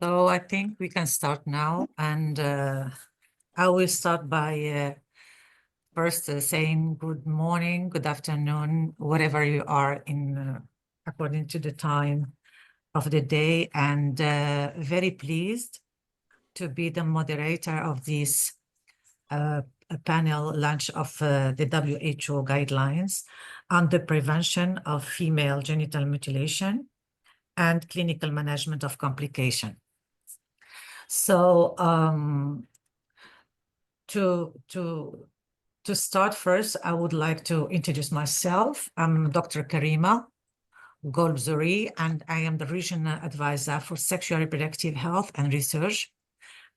So I think we can start now, and I will start by first saying good morning, good afternoon, wherever you are in according to the time of the day, and very pleased to be the moderator of this panel launch of the WHO guidelines on the prevention of female genital mutilation and clinical management of complication. So to start first, I would like to introduce myself. I'm Dr. Karima Golbzouri, and I am the Regional Advisor for Sexual Reproductive Health and Research.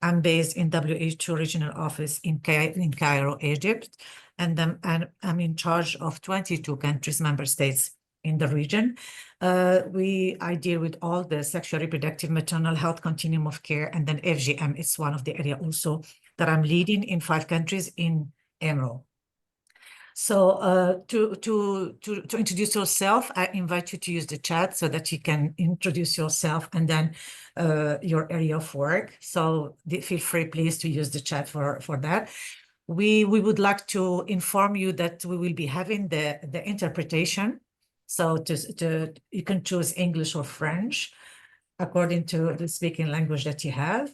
I'm based in WHO Regional Office in Cairo, Egypt, and I'm in charge of 22 countries, member states in the region. I deal with all the sexual reproductive maternal health continuum of care, and then FGM is one of the area also that I'm leading in 5 countries in EMRO. So to introduce yourself, I invite you to use the chat so that you can introduce yourself and then your area of work. So feel free, please, to use the chat for that. We would like to inform you that we will be having the interpretation. So you can choose English or French according to the speaking language that you have.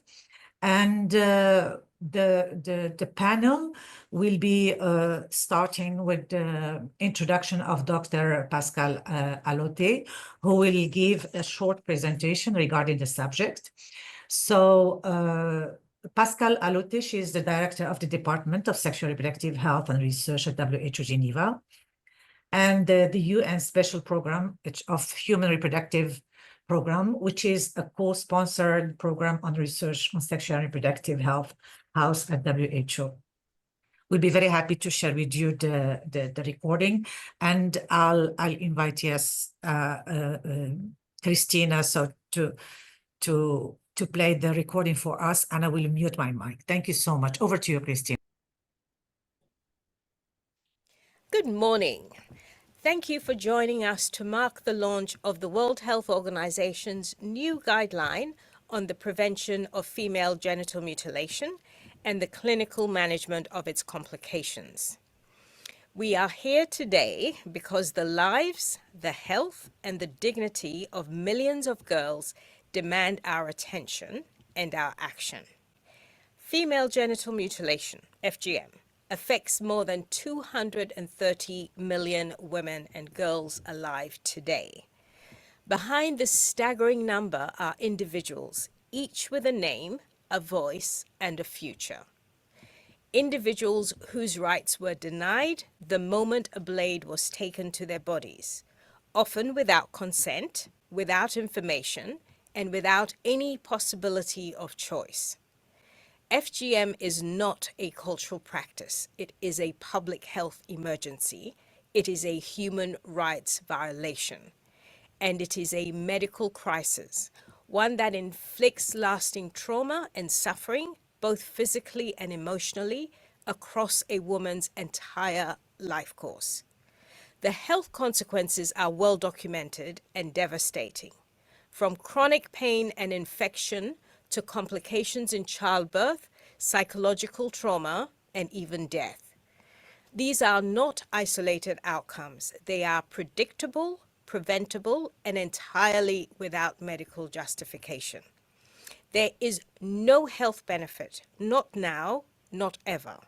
And the panel will be starting with the introduction of Dr. Pascal Alloté, who will give a short presentation regarding the subject. So Pascal Alloté, she is the director of the Department of Sexual Reproductive Health and Research at WHO Geneva, and the UN Special Program of Human Reproductive Program, which is a co-sponsored program on research on sexual and reproductive health housed at WHO. We'll be very happy to share with you the recording, and I'll invite Christina to play the recording for us, and I will mute my mic. Thank you so much. Over to you, Christina. Good morning. Thank you for joining us to mark the launch of the World Health Organization's new guideline on the prevention of female genital mutilation and the clinical management of its complications. We are here today because the lives, the health, and the dignity of millions of girls demand our attention and our action. Female genital mutilation, FGM, affects more than 230 million women and girls alive today. Behind this staggering number are individuals, each with a name, a voice, and a future. Individuals whose rights were denied the moment a blade was taken to their bodies, often without consent, without information, and without any possibility of choice. FGM is not a cultural practice. It is a public health emergency. It is a human rights violation. And it is a medical crisis, one that inflicts lasting trauma and suffering, both physically and emotionally, across a woman's entire life course. The health consequences are well documented and devastating, from chronic pain and infection to complications in childbirth, psychological trauma, and even death. These are not isolated outcomes. They are predictable, preventable, and entirely without medical justification. There is no health benefit, not now, not ever.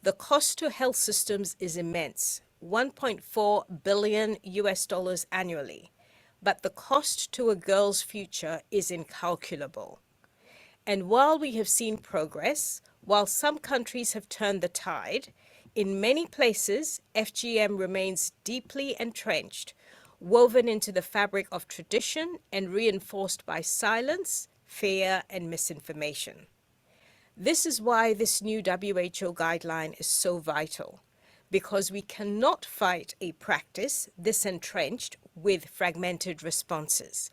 The cost to health systems is immense, $1.4 billion annually, but the cost to a girl's future is incalculable. And while we have seen progress, while some countries have turned the tide, in many places, FGM remains deeply entrenched, woven into the fabric of tradition and reinforced by silence, fear, and misinformation. This is why this new WHO guideline is so vital, because we cannot fight a practice this entrenched with fragmented responses.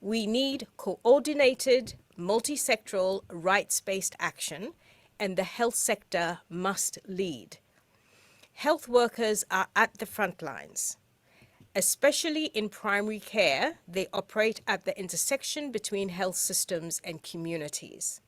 We need coordinated, multi-sectoral, rights-based action, and the health sector must lead. Health workers are at the front lines. Especially in primary care, they operate at the intersection between health systems and communities.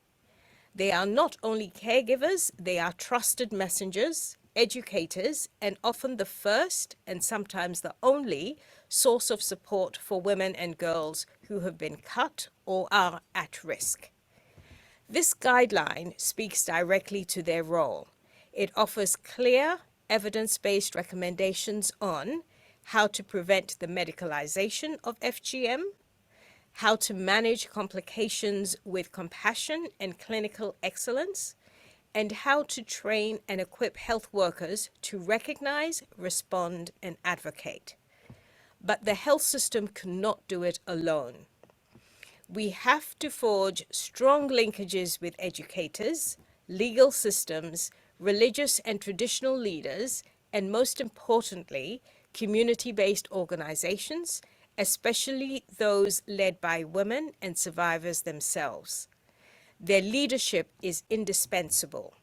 They are not only caregivers, they are trusted messengers, educators, and often the first and sometimes the only source of support for women and girls who have been cut or are at risk. This guideline speaks directly to their role. It offers clear, evidence-based recommendations on how to prevent the medicalization of FGM, how to manage complications with compassion and clinical excellence, and how to train and equip health workers to recognize, respond, and advocate. But the health system cannot do it alone. We have to forge strong linkages with educators, legal systems, religious and traditional leaders, and most importantly, community-based organizations, especially those led by women and survivors themselves. Their leadership is indispensable,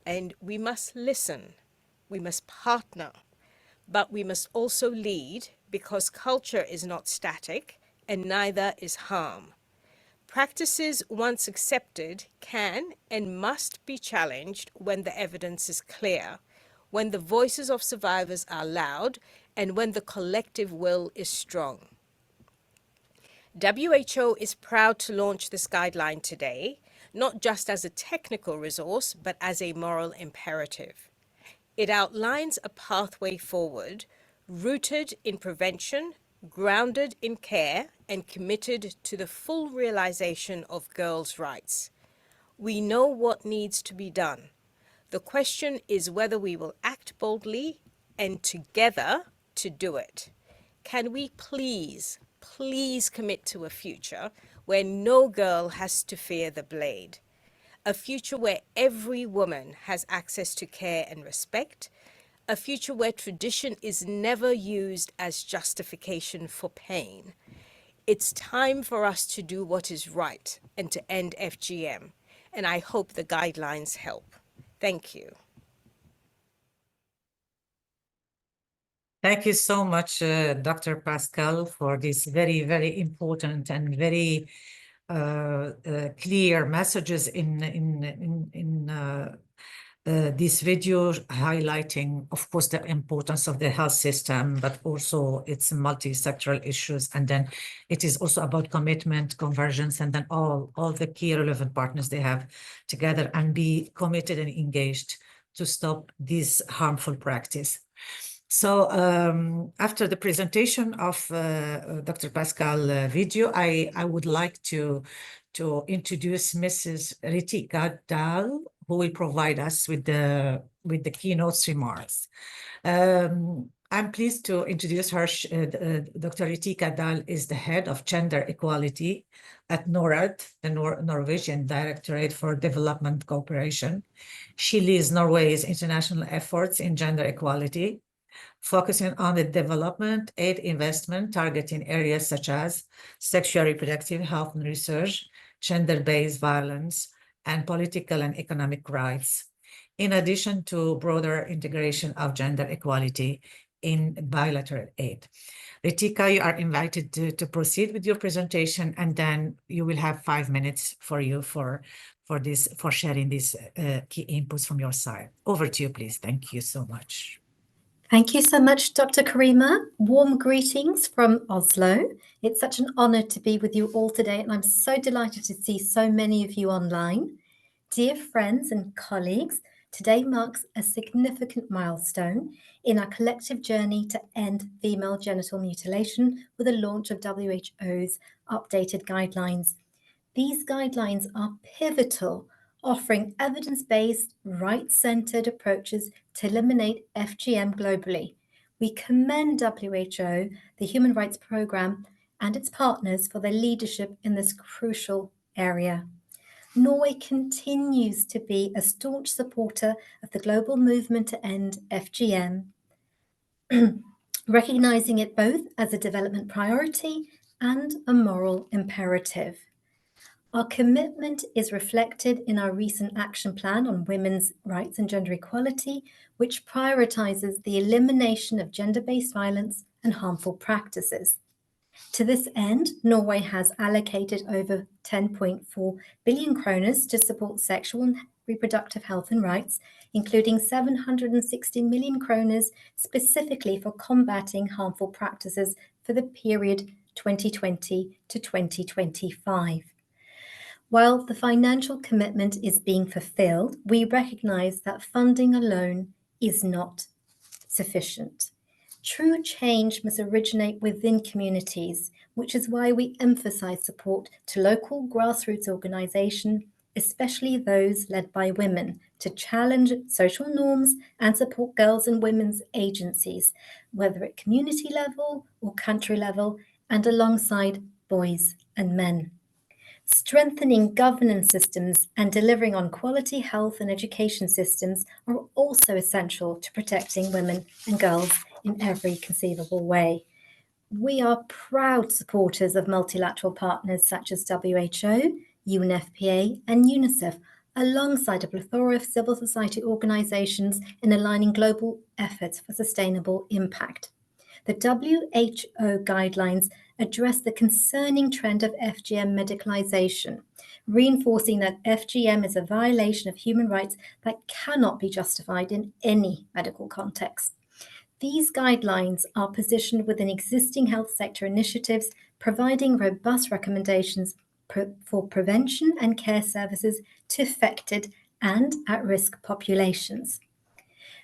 and we must listen, we must partner, but we must also lead because culture is not static and neither is harm. Practices once accepted can and must be challenged when the evidence is clear, when the voices of survivors are loud, and when the collective will is strong. WHO is proud to launch this guideline today, not just as a technical resource, but as a moral imperative. It outlines a pathway forward, rooted in prevention, grounded in care, and committed to the full realization of girls' rights. We know what needs to be done. The question is whether we will act boldly and together to do it. Can we please commit to a future where no girl has to fear the blade? A future where every woman has access to care and respect, a future where tradition is never used as justification for pain. It's time for us to do what is right and to end FGM, and I hope the guidelines help. Thank you. Thank you so much, Dr. Pascal, for this very, very important and very clear messages in this video, highlighting, of course, the importance of the health system, but also its multi-sectoral issues. And then it is also about commitment, convergence, and then all the key relevant partners they have together and be committed and engaged to stop this harmful practice. So after the presentation of Dr. Pascal video, I would like to introduce Mrs. Ritika Dal, who will provide us with the keynote remarks. I'm pleased to introduce her. Dr. Ritika Dal is the head of gender equality at NORAD, the Norwegian Directorate for Development Cooperation. She leads Norway's international efforts in gender equality, focusing on the development aid investment targeting areas such as sexual reproductive health and research, gender-based violence, and political and economic rights, in addition to broader integration of gender equality in bilateral aid. Ritika, you are invited to proceed with your presentation, and then you will have 5 minutes for sharing these key inputs from your side. Over to you, please. Thank you so much. Thank you so much, Dr. Karima. Warm greetings from Oslo. It's such an honor to be with you all today, and I'm so delighted to see so many of you online. Dear friends and colleagues, today marks a significant milestone in our collective journey to end female genital mutilation with the launch of WHO's updated guidelines. These guidelines are pivotal, offering evidence-based, right-centered approaches to eliminate FGM globally. We commend WHO, the Human Rights Programme, and its partners for their leadership in this crucial area. Norway continues to be a staunch supporter of the global movement to end FGM, recognizing it both as a development priority and a moral imperative. Our commitment is reflected in our recent action plan on women's rights and gender equality, which prioritizes the elimination of gender-based violence and harmful practices. To this end, Norway has allocated over 10.4 billion kroner to support sexual and reproductive health and rights, including 760 million kroner specifically for combating harmful practices for the period 2020 to 2025. While the financial commitment is being fulfilled, we recognize that funding alone is not sufficient. True change must originate within communities, which is why we emphasize support to local grassroots organizations, especially those led by women, to challenge social norms and support girls' and women's agencies, whether at community level or country level, and alongside boys and men. Strengthening governance systems and delivering on quality health and education systems are also essential to protecting women and girls in every conceivable way. We are proud supporters of multilateral partners such as WHO, UNFPA, and UNICEF, alongside a plethora of civil society organizations in aligning global efforts for sustainable impact. The WHO guidelines address the concerning trend of FGM medicalization, reinforcing that FGM is a violation of human rights that cannot be justified in any medical context. These guidelines are positioned within existing health sector initiatives, providing robust recommendations for prevention and care services to affected and at-risk populations.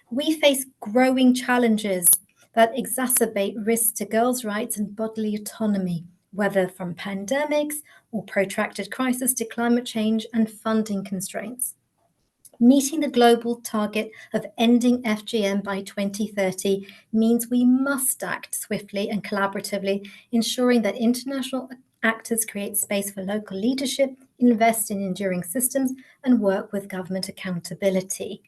We face growing challenges that exacerbate risks to girls' rights and bodily autonomy, whether from pandemics or protracted crisis to climate change and funding constraints. Meeting the global target of ending FGM by 2030 means we must act swiftly and collaboratively, ensuring that international actors create space for local leadership, invest in enduring systems, and work with government accountability.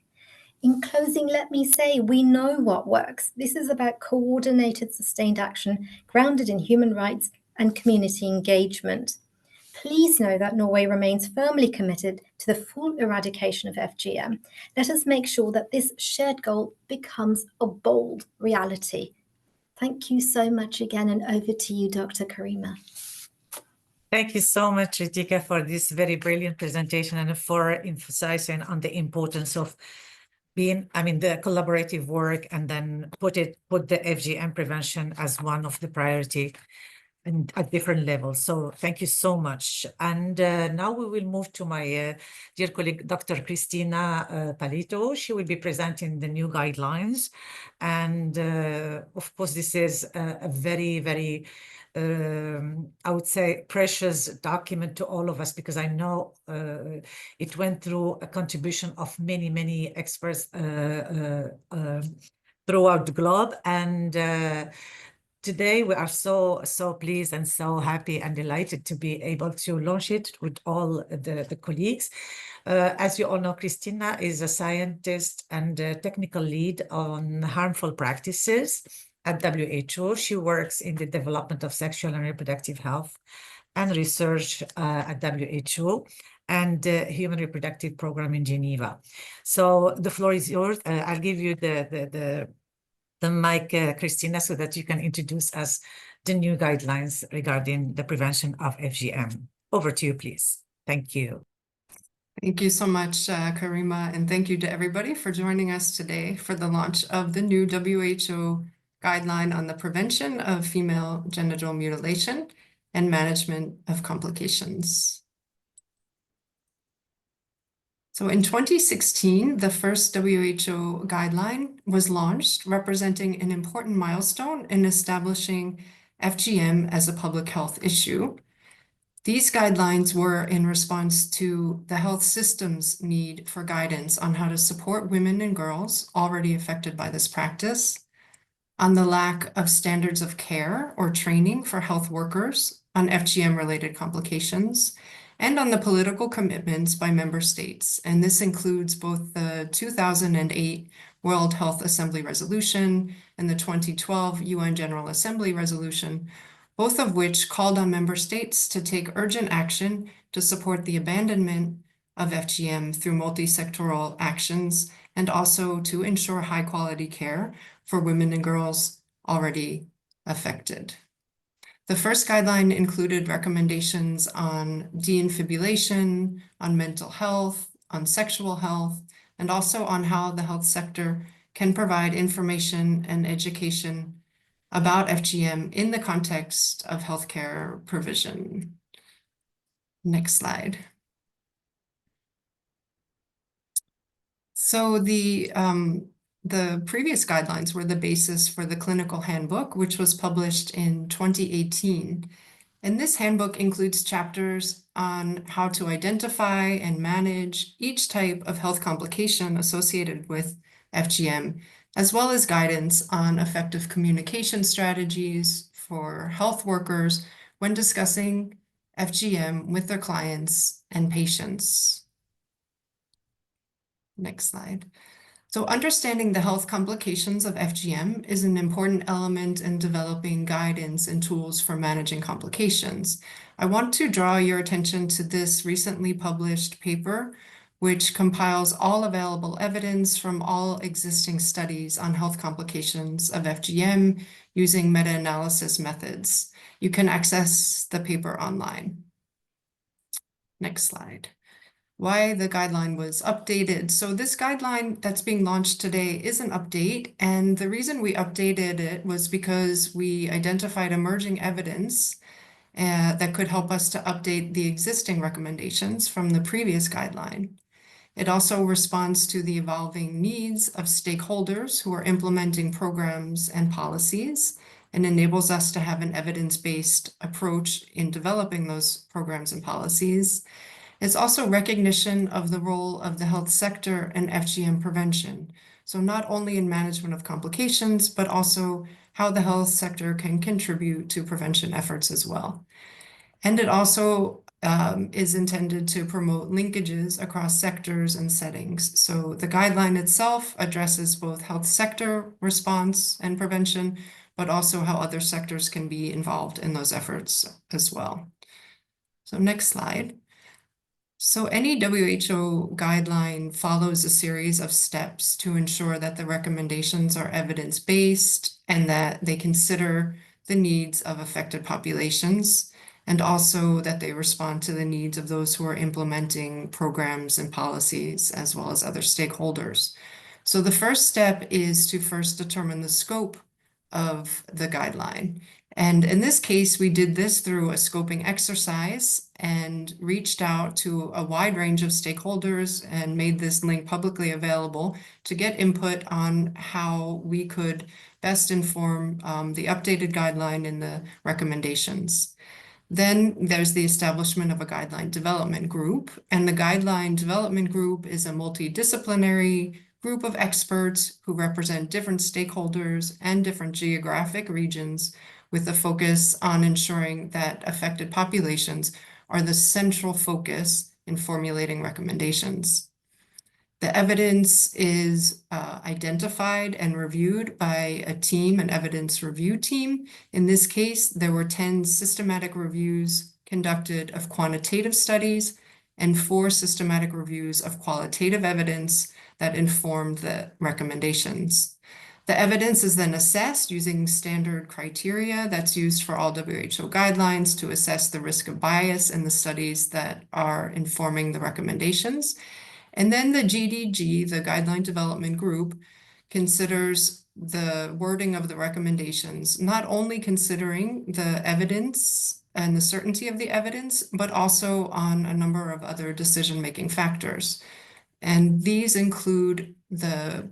In closing, let me say we know what works. This is about coordinated, sustained action grounded in human rights and community engagement. Please know that Norway remains firmly committed to the full eradication of FGM. Let us make sure that this shared goal becomes a bold reality. Thank you so much again, and over to you, Dr. Karima. Thank you so much, Ritika, for this very brilliant presentation and for emphasizing on the importance of the collaborative work, and then put the FGM prevention as one of the priority and at different levels. So thank you so much. And now we will move to my dear colleague, Dr. Cristina Palito. She will be presenting the new guidelines. And of course, this is a very, very, I would say, precious document to all of us, because I know it went through a contribution of many, many experts throughout the globe. And today, we are so pleased and so happy and delighted to be able to launch it with all the colleagues. As you all know, Christina is a scientist and a technical lead on harmful practices at WHO. She works in the development of sexual and reproductive health and research at WHO and the Human Reproductive Program in Geneva. So the floor is yours. I'll give you the mic, Christina, so that you can introduce us the new guidelines regarding the prevention of FGM. Over to you, please. Thank you. Thank you so much, Karima, and thank you to everybody for joining us today for the launch of the new WHO guideline on the prevention of female genital mutilation and management of complications. So in 2016, the first WHO guideline was launched, representing an important milestone in establishing FGM as a public health issue. These guidelines were in response to the health system's need for guidance on how to support women and girls already affected by this practice, on the lack of standards of care or training for health workers on FGM-related complications, and on the political commitments by member states. And this includes both the 2008 World Health Assembly Resolution and the 2012 UN General Assembly Resolution, both of which called on member states to take urgent action to support the abandonment of FGM through multi-sectoral actions and also to ensure high-quality care for women and girls already affected. The first guideline included recommendations on de-infibulation, on mental health, on sexual health, and also on how the health sector can provide information and education about FGM in the context of healthcare provision. Next slide. So the previous guidelines were the basis for the clinical handbook, which was published in 2018. And this handbook includes chapters on how to identify and manage each type of health complication associated with FGM, as well as guidance on effective communication strategies for health workers when discussing FGM with their clients and patients. Next slide. So understanding the health complications of FGM is an important element in developing guidance and tools for managing complications. I want to draw your attention to this recently published paper, which compiles all available evidence from all existing studies on health complications of FGM using meta-analysis methods. You can access the paper online. Next slide. Why the guideline was updated. So this guideline that's being launched today is an update, and the reason we updated it was because we identified emerging evidence that could help us to update the existing recommendations from the previous guideline. It also responds to the evolving needs of stakeholders who are implementing programs and policies, and enables us to have an evidence-based approach in developing those programs and policies. It's also recognition of the role of the health sector in FGM prevention. So not only in management of complications, but also how the health sector can contribute to prevention efforts as well. And it also is intended to promote linkages across sectors and settings. So the guideline itself addresses both health sector response and prevention, but also how other sectors can be involved in those efforts as well. So next slide. So any WHO guideline follows a series of steps to ensure that the recommendations are evidence-based and that they consider the needs of affected populations, and also that they respond to the needs of those who are implementing programs and policies, as well as other stakeholders. So the first step is to first determine the scope of the guideline. And in this case, we did this through a scoping exercise and reached out to a wide range of stakeholders and made this link publicly available to get input on how we could best inform the updated guideline and the recommendations. Then there's the establishment of a guideline development group, and the guideline development group is a multidisciplinary group of experts who represent different stakeholders and different geographic regions, with a focus on ensuring that affected populations are the central focus in formulating recommendations. The evidence is identified and reviewed by a team, an evidence review team. In this case, there were 10 systematic reviews conducted of quantitative studies and 4 systematic reviews of qualitative evidence that informed the recommendations. The evidence is then assessed using standard criteria that's used for all WHO guidelines to assess the risk of bias in the studies that are informing the recommendations. And then the GDG, the Guideline Development Group, considers the wording of the recommendations, not only considering the evidence and the certainty of the evidence, but also on a number of other decision-making factors. And these include the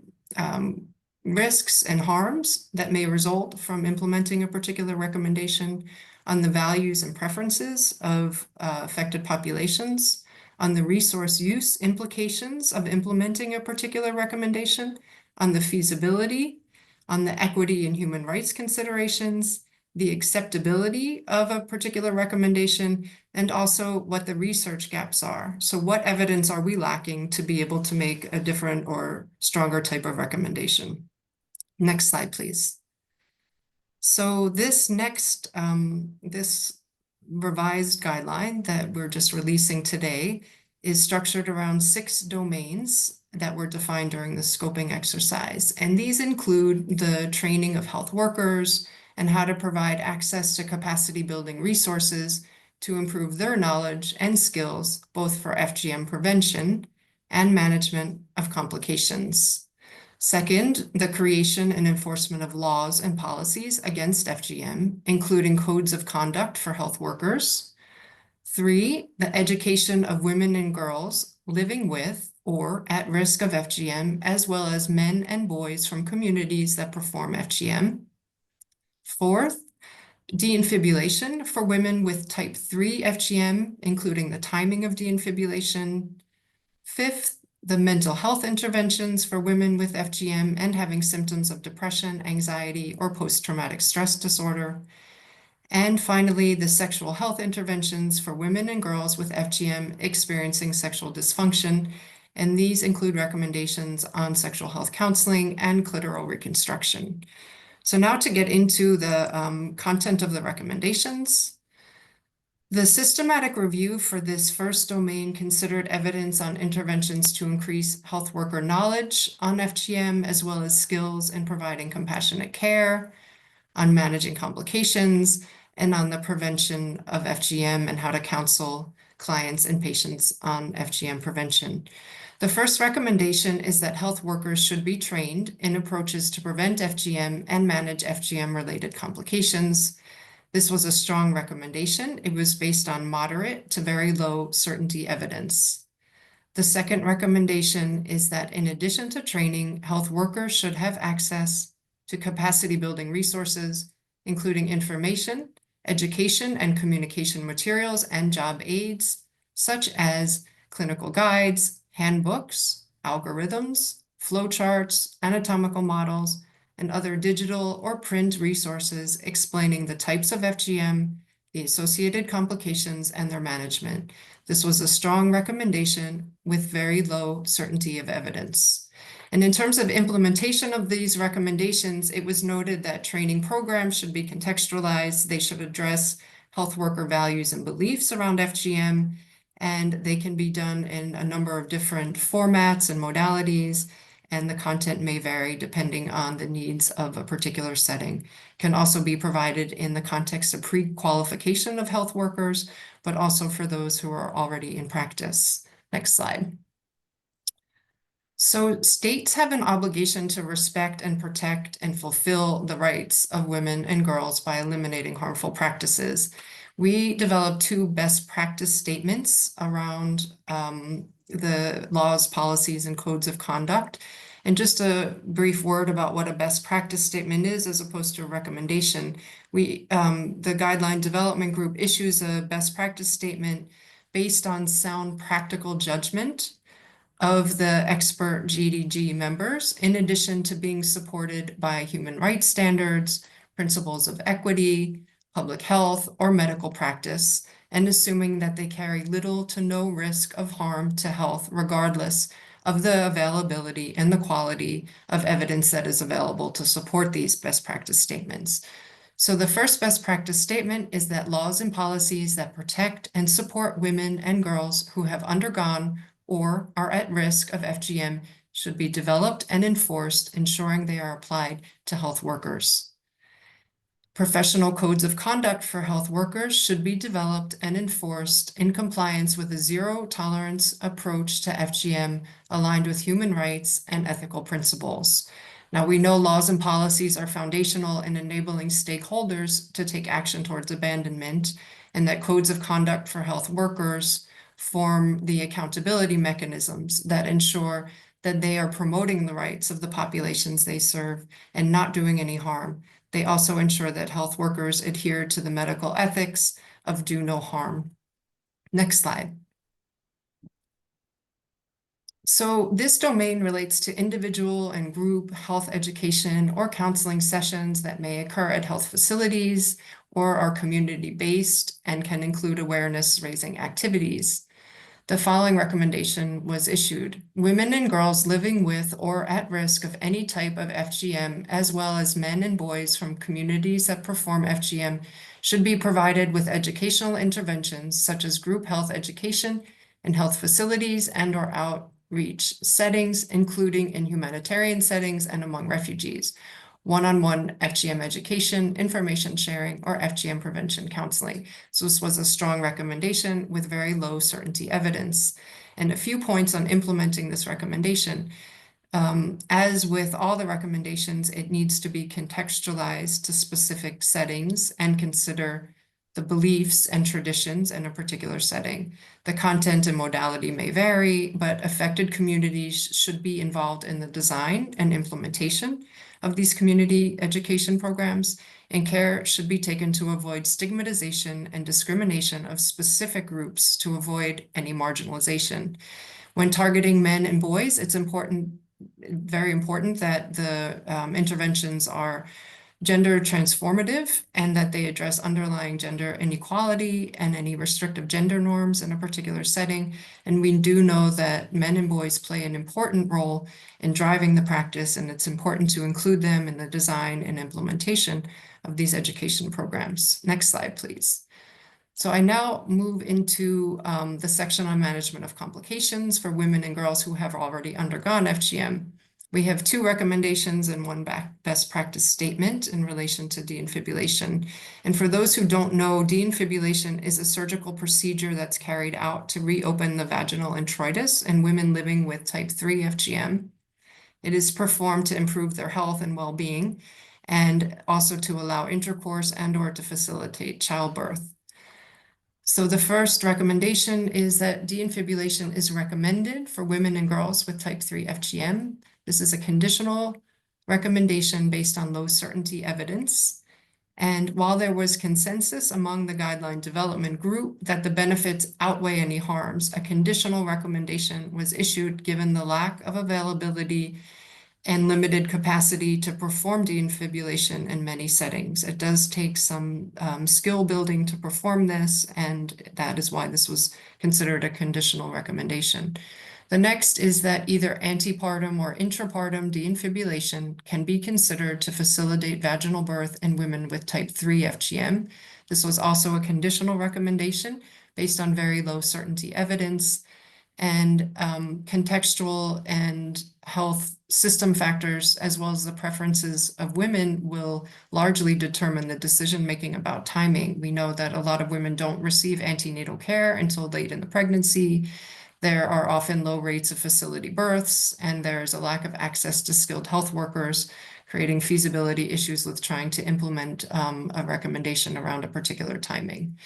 risks and harms that may result from implementing a particular recommendation, on the values and preferences of affected populations, on the resource use implications of implementing a particular recommendation, on the feasibility, on the equity and human rights considerations, the acceptability of a particular recommendation, and also what the research gaps are. So what evidence are we lacking to be able to make a different or stronger type of recommendation? Next slide, please. So this next, this revised guideline that we're just releasing today is structured around 6 domains that were defined during the scoping exercise. And these include the training of health workers and how to provide access to capacity building resources to improve their knowledge and skills, both for FGM prevention and management of complications. Second, the creation and enforcement of laws and policies against FGM, including codes of conduct for health workers. 3, the education of women and girls living with or at risk of FGM, as well as men and boys from communities that perform FGM. 4th, deinfibulation for women with type 3 FGM, including the timing of deinfibulation. 5th, the mental health interventions for women with FGM and having symptoms of depression, anxiety, or post-traumatic stress disorder. And finally, the sexual health interventions for women and girls with FGM experiencing sexual dysfunction. And these include recommendations on sexual health counseling and clitoral reconstruction. So now to get into the content of the recommendations. The systematic review for this first domain considered evidence on interventions to increase health worker knowledge on FGM, as well as skills in providing compassionate care, on managing complications, and on the prevention of FGM and how to counsel clients and patients on FGM prevention. The first recommendation is that health workers should be trained in approaches to prevent FGM and manage FGM-related complications. This was a strong recommendation. It was based on moderate to very low certainty evidence. The second recommendation is that in addition to training, health workers should have access to capacity building resources, including information, education, and communication materials and job aids, such as clinical guides, handbooks, algorithms, flowcharts, anatomical models, and other digital or print resources explaining the types of FGM, the associated complications, and their management. This was a strong recommendation with very low certainty of evidence. And in terms of implementation of these recommendations, it was noted that training programs should be contextualized. They should address health worker values and beliefs around FGM, and they can be done in a number of different formats and modalities, and the content may vary depending on the needs of a particular setting. Can also be provided in the context of pre-qualification of health workers, but also for those who are already in practice. Next slide. So states have an obligation to respect and protect and fulfill the rights of women and girls by eliminating harmful practices. We developed 2 best practice statements around the laws, policies, and codes of conduct. And just a brief word about what a best practice statement is as opposed to a recommendation. The guideline development group issues a best practice statement based on sound practical judgment of the expert GDG members, in addition to being supported by human rights standards, principles of equity, public health, or medical practice, and assuming that they carry little to no risk of harm to health, regardless of the availability and the quality of evidence that is available to support these best practice statements. So the first best practice statement is that laws and policies that protect and support women and girls who have undergone or are at risk of FGM should be developed and enforced, ensuring they are applied to health workers. Professional codes of conduct for health workers should be developed and enforced in compliance with a zero-tolerance approach to FGM aligned with human rights and ethical principles. Now, we know laws and policies are foundational in enabling stakeholders to take action towards abandonment, and that codes of conduct for health workers form the accountability mechanisms that ensure that they are promoting the rights of the populations they serve and not doing any harm. They also ensure that health workers adhere to the medical ethics of do no harm. Next slide. So this domain relates to individual and group health education or counseling sessions that may occur at health facilities or are community-based and can include awareness-raising activities. the following recommendation was issued. Women and girls living with or at risk of any type of FGM, as well as men and boys from communities that perform FGM, should be provided with educational interventions such as group health education in health facilities and/or outreach settings, including in humanitarian settings and among refugees, one-on-one FGM education, information sharing, or FGM prevention counseling. So this was a strong recommendation with very low certainty evidence. And a few points on implementing this recommendation. As with all the recommendations, it needs to be contextualized to specific settings and consider the beliefs and traditions in a particular setting. The content and modality may vary, but affected communities should be involved in the design and implementation of these community education programs, and care should be taken to avoid stigmatization and discrimination of specific groups to avoid any marginalization. When targeting men and boys, it's very important that the interventions are gender transformative and that they address underlying gender inequality and any restrictive gender norms in a particular setting. And we do know that men and boys play an important role in driving the practice, and it's important to include them in the design and implementation of these education programs. Next slide, please. So I now move into the section on management of complications for women and girls who have already undergone FGM. We have 2 recommendations and 1 best practice statement in relation to defibrillation. And for those who don't know, defibrillation is a surgical procedure that's carried out to reopen the vaginal introitus in women living with type 3 FGM. It is performed to improve their health and well-being, and also to allow intercourse and/or to facilitate childbirth. So the first recommendation is that defibrillation is recommended for women and girls with type 3 FGM. This is a conditional recommendation based on low certainty evidence. And while there was consensus among the guideline development group that the benefits outweigh any harms, a conditional recommendation was issued given the lack of availability and limited capacity to perform defibrillation in many settings. It does take some skill building to perform this, and that is why this was considered a conditional recommendation. The next is that either antepartum or intrapartum defibrillation can be considered to facilitate vaginal birth in women with type 3 FGM. This was also a conditional recommendation based on very low certainty evidence, and contextual and health system factors, as well as the preferences of women, will largely determine the decision-making about timing. We know that a lot of women don't receive antenatal care until late in the pregnancy. There are often low rates of facility births, and there's a lack of access to skilled health workers, creating feasibility issues with trying to implement a recommendation around a particular timing.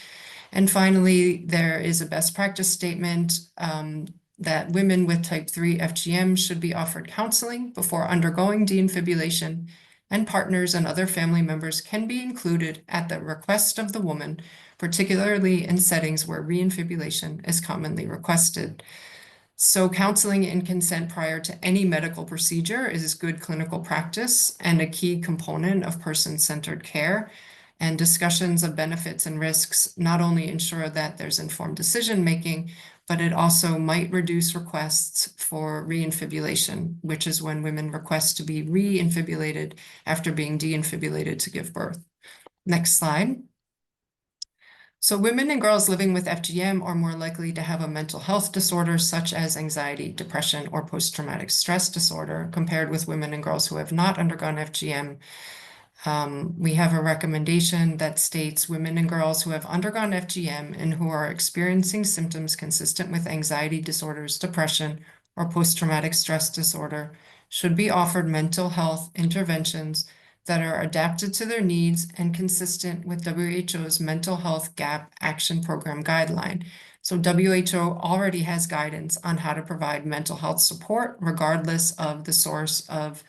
And finally, there is a best practice statement that women with type 3 FGM should be offered counseling before undergoing defibrillation, and partners and other family members can be included at the request of the woman, particularly in settings where reinfibulation is commonly requested. So counseling and consent prior to any medical procedure is good clinical practice and a key component of person-centered care. And discussions of benefits and risks not only ensure that there's informed decision-making, but it also might reduce requests for reinfibulation, which is when women request to be reinfibulated after being deinfibulated to give birth. Next slide. So women and girls living with FGM are more likely to have a mental health disorder such as anxiety, depression, or post-traumatic stress disorder compared with women and girls who have not undergone FGM. We have a recommendation that states women and girls who have undergone FGM and who are experiencing symptoms consistent with anxiety disorders, depression, or post-traumatic stress disorder should be offered mental health interventions that are adapted to their needs and consistent with WHO's Mental Health Gap Action Program guideline. So WHO already has guidance on how to provide mental health support regardless of the source of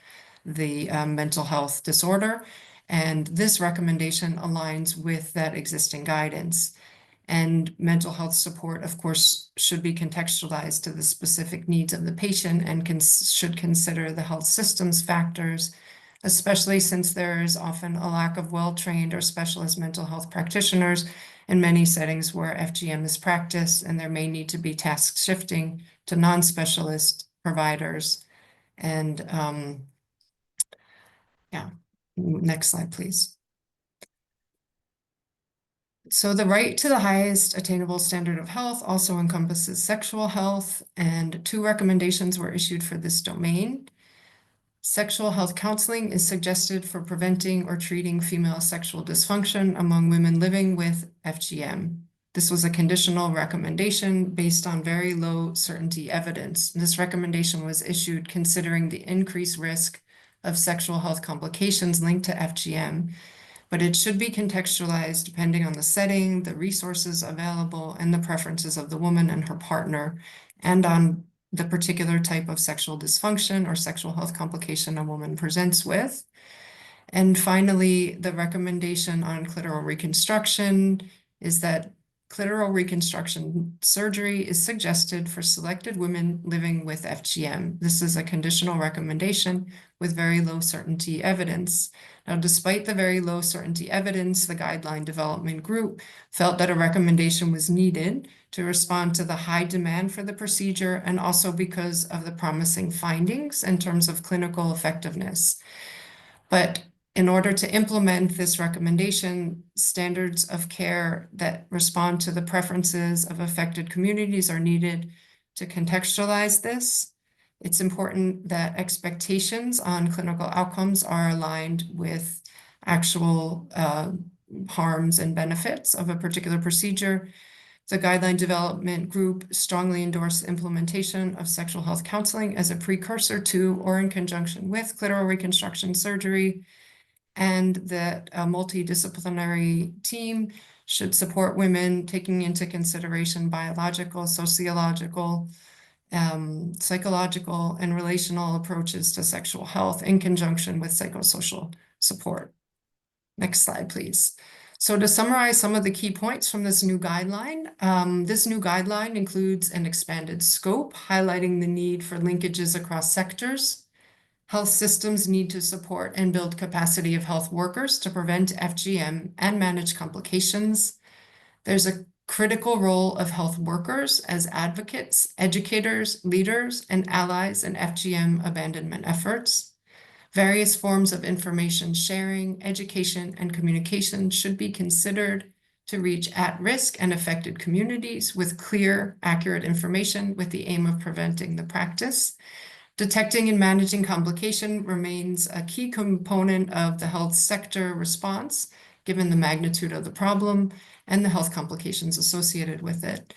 the mental health disorder. And this recommendation aligns with that existing guidance. And mental health support, of course, should be contextualized to the specific needs of the patient and should consider the health systems factors, especially since there is often a lack of well-trained or specialist mental health practitioners in many settings where FGM is practiced, and there may need to be task shifting to non-specialist providers. And yeah, next slide, please. So the right to the highest attainable standard of health also encompasses sexual health, and 2 recommendations were issued for this domain. Sexual health counseling is suggested for preventing or treating female sexual dysfunction among women living with FGM. This was a conditional recommendation based on very low certainty evidence. This recommendation was issued considering the increased risk of sexual health complications linked to FGM, but it should be contextualized depending on the setting, the resources available, and the preferences of the woman and her partner, and on the particular type of sexual dysfunction or sexual health complication a woman presents with. And finally, the recommendation on clitoral reconstruction is that clitoral reconstruction surgery is suggested for selected women living with FGM. This is a conditional recommendation with very low certainty evidence. Now, despite the very low certainty evidence, the guideline development group felt that a recommendation was needed to respond to the high demand for the procedure, and also because of the promising findings in terms of clinical effectiveness. But in order to implement this recommendation, standards of care that respond to the preferences of affected communities are needed to contextualize this. It's important that expectations on clinical outcomes are aligned with actual harms and benefits of a particular procedure. The guideline development group strongly endorsed implementation of sexual health counseling as a precursor to or in conjunction with clitoral reconstruction surgery, and that a multidisciplinary team should support women taking into consideration biological, sociological, psychological, and relational approaches to sexual health in conjunction with psychosocial support. Next slide, please. So to summarize some of the key points from this new guideline includes an expanded scope, highlighting the need for linkages across sectors. Health systems need to support and build capacity of health workers to prevent FGM and manage complications. There's a critical role of health workers as advocates, educators, leaders, and allies in FGM abandonment efforts. Various forms of information sharing, education, and communication should be considered to reach at-risk and affected communities with clear, accurate information with the aim of preventing the practice. Detecting and managing complication remains a key component of the health sector response, given the magnitude of the problem and the health complications associated with it.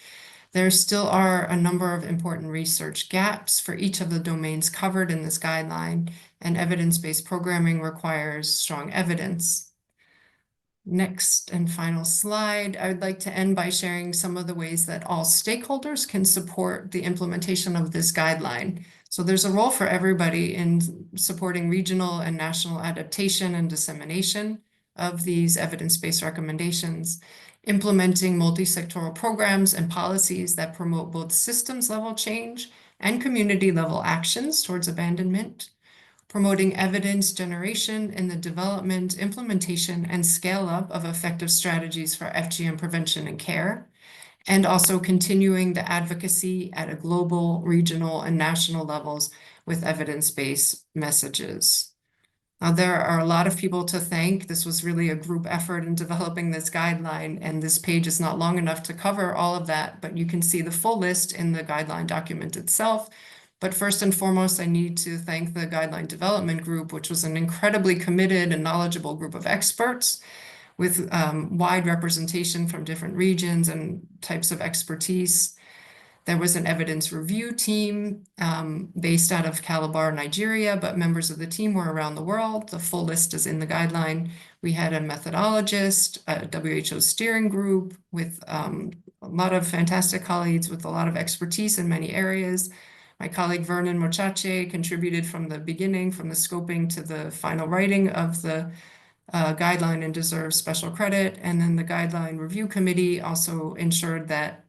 There still are a number of important research gaps for each of the domains covered in this guideline, and evidence-based programming requires strong evidence. Next and final slide, I would like to end by sharing some of the ways that all stakeholders can support the implementation of this guideline. So there's a role for everybody in supporting regional and national adaptation and dissemination of these evidence-based recommendations, implementing multi-sectoral programs and policies that promote both systems-level change and community-level actions towards abandonment, promoting evidence generation in the development, implementation, and scale-up of effective strategies for FGM prevention and care, and also continuing the advocacy at a global, regional, and national levels with evidence-based messages. There are a lot of people to thank. This was really a group effort in developing this guideline, and this page is not long enough to cover all of that, but you can see the full list in the guideline document itself. But first and foremost, I need to thank the guideline development group, which was an incredibly committed and knowledgeable group of experts with wide representation from different regions and types of expertise. There was an evidence review team based out of Calabar, Nigeria, but members of the team were around the world. The full list is in the guideline. We had a methodologist, a WHO steering group with a lot of fantastic colleagues with a lot of expertise in many areas. My colleague Vernon Mochache contributed from the beginning, from the scoping to the final writing of the guideline, and deserves special credit. And then the guideline review committee also ensured that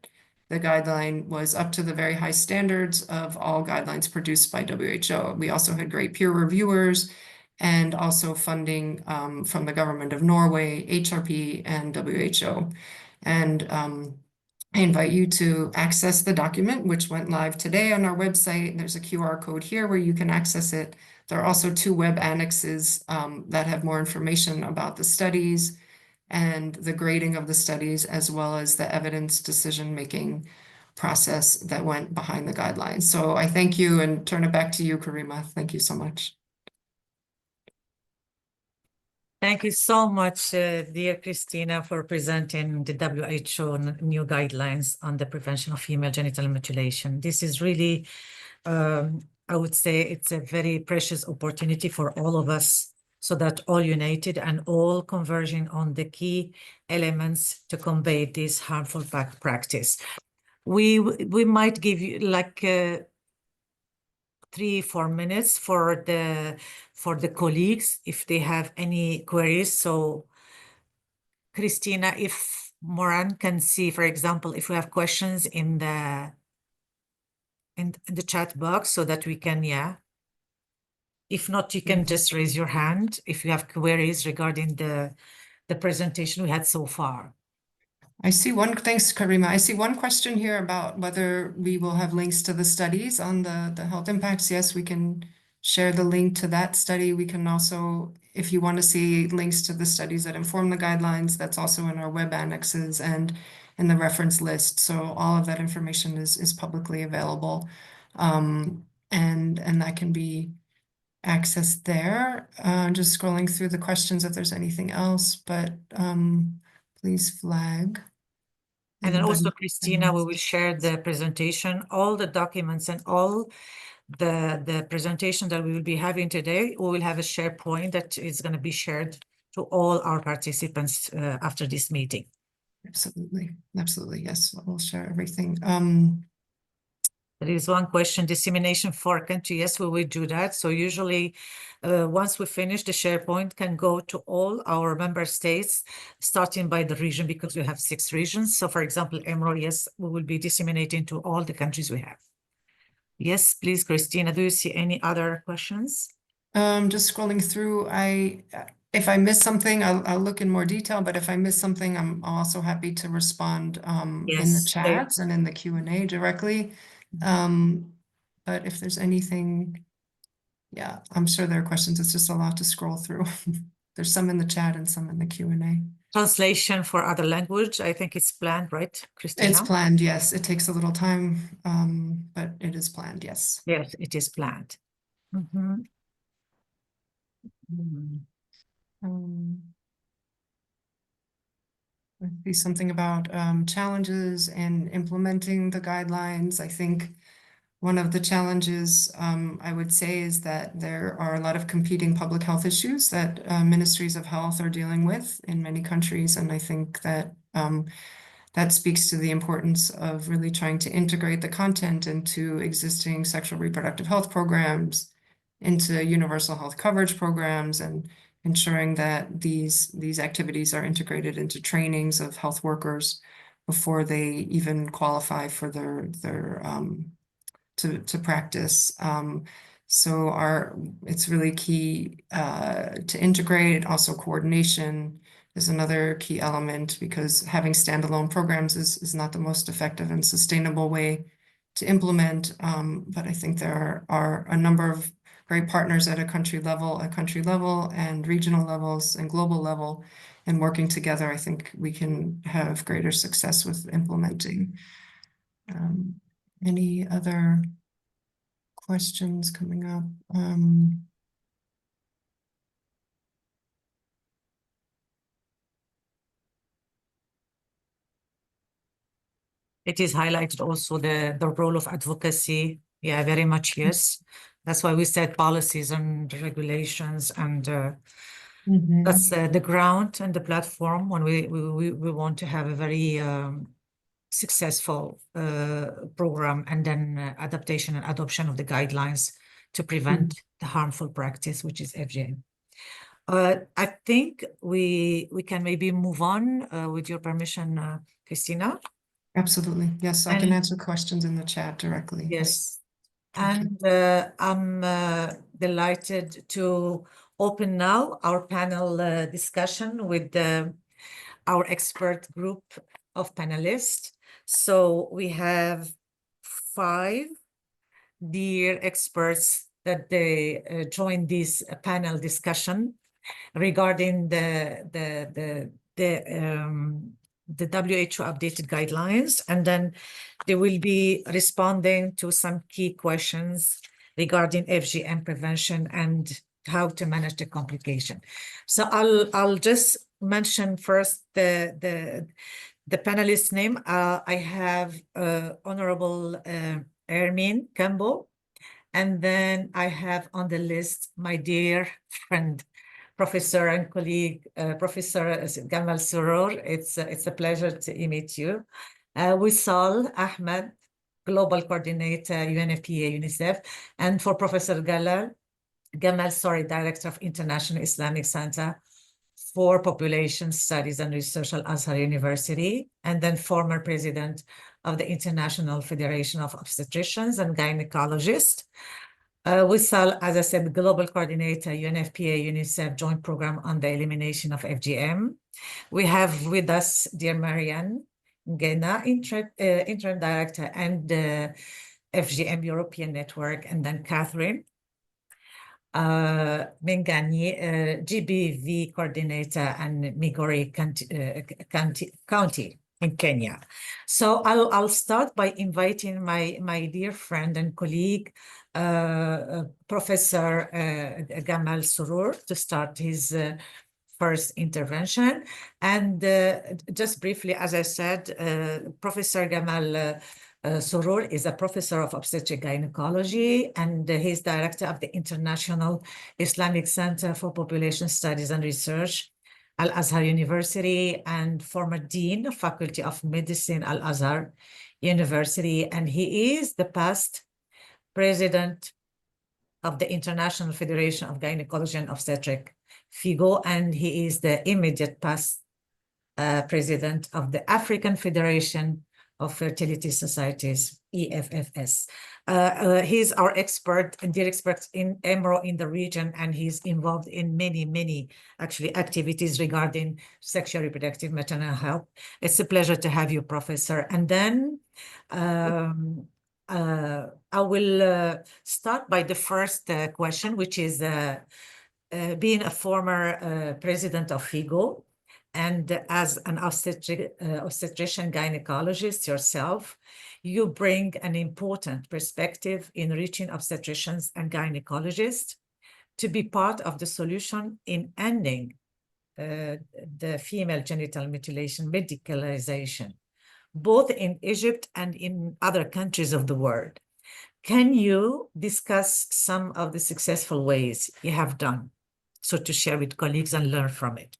the guideline was up to the very high standards of all guidelines produced by WHO. We also had great peer reviewers and also funding from the government of Norway, HRP, and WHO. And I invite you to access the document, which went live today on our website. There's a QR code here where you can access it. There are also 2 web annexes that have more information about the studies and the grading of the studies, as well as the evidence decision-making process that went behind the guidelines. So I thank you and turn it back to you, Karima. Thank you so much. Thank you so much, dear Christina, for presenting the WHO new guidelines on the prevention of female genital mutilation. This is really, I would say it's a very precious opportunity for all of us, so that all united and all converging on the key elements to combat this harmful practice. We might give you like 3-4 minutes for the colleagues if they have any queries. So Christina, if Moran can see, for example, if we have questions in the chat box, so that we can, yeah. If not, you can just raise your hand if you have queries regarding the presentation we had so far. Thanks, Karima. I see one question here about whether we will have links to the studies on the health impacts. Yes, we can share the link to that study. We can also, if you want to see links to the studies that inform the guidelines, that's also in our web annexes and in the reference list. So all of that information is publicly available. And that can be accessed there. Just scrolling through the questions if there's anything else, but please flag. And then also, Anybody Christina, we else? will share the presentation, all the documents and all the presentation that we will be having today. We will have a SharePoint that is going to be shared to all our participants after this meeting. Absolutely, absolutely, yes, we'll share everything. There is one question, dissemination for country. Yes, we will do that. So usually once we finish, the SharePoint can go to all our member states, starting by the region, because we have 6 regions. So for example, EMRO, yes, we will be disseminating to all the countries we have. Yes, please, Christina, do you see any other questions? Just scrolling through, if I miss something, I'll look in more detail, but if I miss something, I'm also happy to respond in the Yes, chats and in the Q&A directly. But if there's anything, yeah, I'm sure there are questions. It's just a lot to scroll through. There's some in the chat and some in the Q&A. Translation for other language, I think it's planned, right, Christina? It's planned, yes. It takes a little time, but it is planned, yes. Yes, it is planned. Mm-hmm. I see something about challenges in implementing the guidelines. I think one of the challenges I would say is that there are a lot of competing public health issues that ministries of health are dealing with in many countries. And I think that that speaks to the importance of really trying to integrate the content into existing sexual reproductive health programs, into universal health coverage programs, and ensuring that these activities are integrated into trainings of health workers before they even qualify for their to practice. So it's really key to integrate. Also, coordination is another key element, because having standalone programs is not the most effective and sustainable way to implement. But I think there are a number of great partners at a country level and regional levels and global level, and working together, I think we can have greater success with implementing. Any other questions coming up? It is highlighted also the role of advocacy. Yeah, very much, yes. That's why we set policies and regulations, and that's the ground and the platform when we want to have a very successful program, and then adaptation and adoption of the guidelines to prevent the harmful practice, which is FGM. I think we can maybe move on with your permission, Christina. Absolutely. Yes, I can answer questions in the chat directly. Yes. Thank you. And I'm delighted to open now our panel discussion with our expert group of panelists. So we have 5 dear experts that they joined this panel discussion regarding the WHO updated guidelines, and then they will be responding to some key questions regarding FGM prevention and how to manage the complication. So I'll just mention first the panelist name. I have Honorable Ermin Campbell, and then I have on the list my dear friend, Professor and colleague, Professor Gamal Surur. It's a pleasure to meet you. Wisal Ahmed, Global Coordinator, UNFPA, UNICEF, and for Professor Gamal, Director of International Islamic Center for Population Studies and Research at Al-Azhar University, and then former President of the International Federation of Obstetricians and Gynecologists. Wisal, as I said, Global Coordinator, UNFPA, UNICEF Joint Program on the Elimination of FGM. We have with us dear Marianne Ngena, Interim Director and FGM European Network, and then Catherine Mingani, GBV Coordinator and Migori County in Kenya. So I'll start by inviting my dear friend and colleague, Professor Gamal Surur, to start his first intervention. And just briefly, as I said, Professor Gamal Surur is a professor of obstetric gynecology, and he's director of the International Islamic Center for Population Studies and Research, Al-Azhar University, and former dean of Faculty of Medicine, Al-Azhar University. And he is the past president of the International Federation of Gynecology and Obstetric, FIGO, and he is the immediate past president of the African Federation of Fertility Societies, EFFS. He's our expert and dear expert in EMRO in the region, and he's involved in many actually activities regarding sexual reproductive maternal health. It's a pleasure to have you, Professor. And then I will start by the first question, which is being a former president of FIGO, and as an obstetrician gynecologist yourself, you bring an important perspective in reaching obstetricians and gynecologists to be part of the solution in ending the female genital mutilation medicalization, both in Egypt and in other countries of the world. Can you discuss some of the successful ways you have done, so to share with colleagues and learn from it?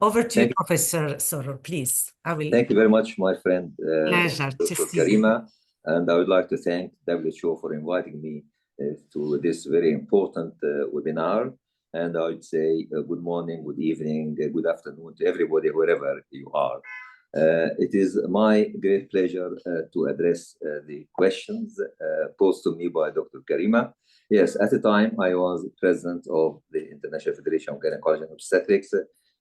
Over to you, Professor Surur, please. Thank you very much, my friend, Pleasure to Dr. see you. Karima. And I would like to thank WHO for inviting me to this very important webinar. And I would say good morning, good evening, good afternoon to everybody, wherever you are. It is my great pleasure to address the questions posed to me by Dr. Karima. Yes, at the time, I was president of the International Federation of Gynecology and Obstetrics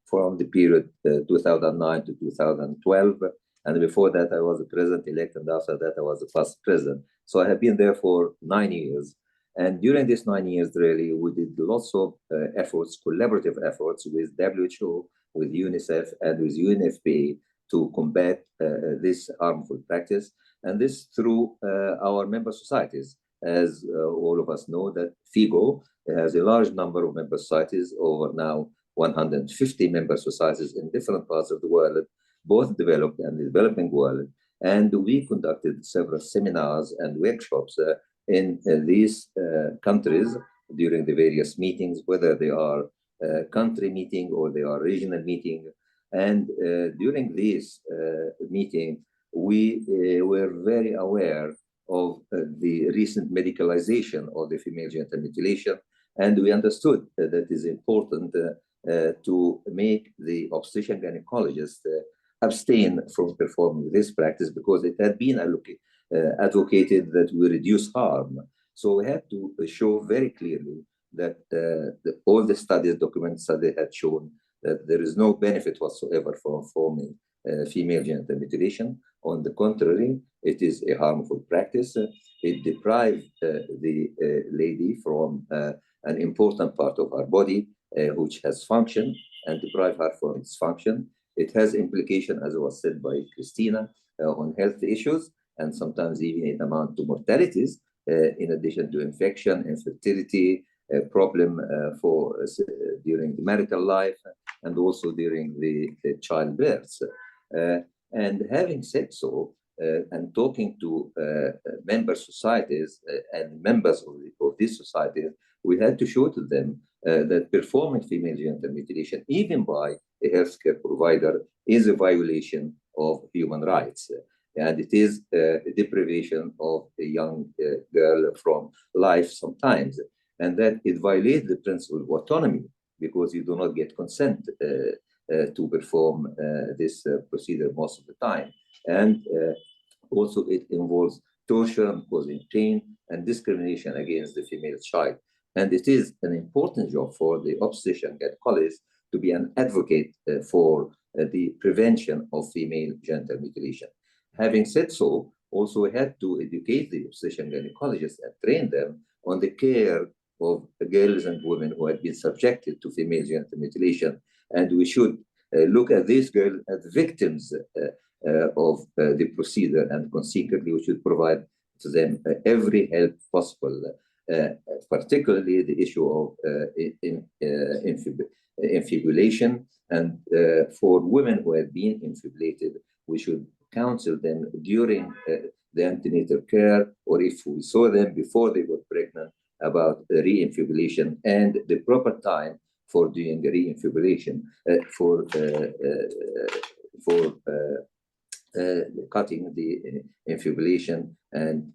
from the period 2009 to 2012. And before that, I was the president-elect, and after that, I was the past president. So I have been there for 9 years. And during these 9 years, really, we did lots of efforts, collaborative efforts with WHO, with UNICEF, and with UNFPA to combat this harmful practice. And this through our member societies. As all of us know, that FIGO has a large number of member societies, over now 150 member societies in different parts of the world, both developed and the developing world. And we conducted several seminars and workshops in these countries during the various meetings, whether they are country meeting or they are regional meeting. And during this meeting, we were very aware of the recent medicalization of the female genital mutilation. And we understood that it is important to make the obstetrician gynecologist abstain from performing this practice, because it had been advocated that we reduce harm. So we had to show very clearly that all the studies, documented studies, had shown that there is no benefit whatsoever from performing female genital mutilation. On the contrary, it is a harmful practice. It deprives the lady from an important part of her body, which has function, and deprive her from its function. It has implication, as was said by Christina, on health issues, and sometimes even it amounts to mortalities, in addition to infection, infertility, problem during the marital life, and also during the childbirth. And having said so, and talking to member societies and members of these societies, we had to show to them that performing female genital mutilation, even by a healthcare provider, is a violation of human rights. And it is a deprivation of a young girl from life sometimes. And that it violates the principle of autonomy, because you do not get consent to perform this procedure most of the time. And also it involves torture and causing pain and discrimination against the female child. And it is an important job for the obstetrician gynecologist to be an advocate for the prevention of female genital mutilation. Having said so, also we had to educate the obstetrician gynecologists and train them on the care of girls and women who had been subjected to female genital mutilation. And we should look at these girls as victims of the procedure, and consequently we should provide to them every help possible, particularly the issue of infibulation. And for women who have been infibulated, we should counsel them during the antenatal care, or if we saw them before they got pregnant, about re-infibulation and the proper time for doing re-infibulation, for cutting the infibulation, and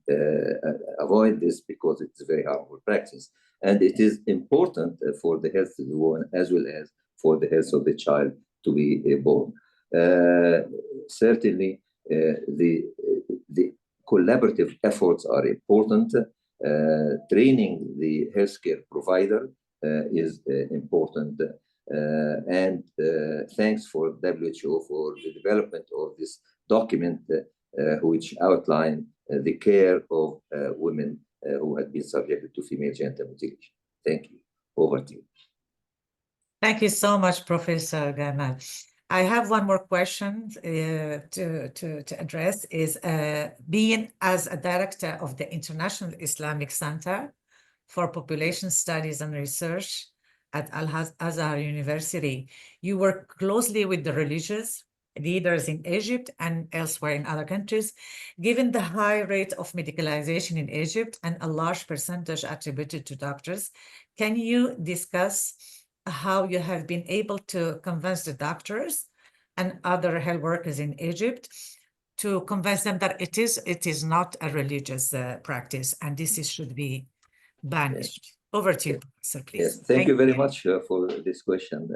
avoid this because it's a very harmful practice. And it is important for the health of the woman as well as for the health of the child to be born. Certainly, the collaborative efforts are important. Training the healthcare provider is important. And thanks for WHO for the development of this document, which outline the care of women who had been subjected to female genital mutilation. Thank you. Over to you. Thank you so much, Professor Gamal. I have one more question to address. Is being as a director of the International Islamic Center for Population Studies and Research at Al-Azhar University, you work closely with the religious leaders in Egypt and elsewhere in other countries. Given the high rate of medicalization in Egypt and a large percentage attributed to doctors, can you discuss how you have been able to convince the doctors and other health workers in Egypt to convince them that it is not a religious practice and this should be banished? Yes. Over to you, Professor, please. Yes, thank you very much for this question,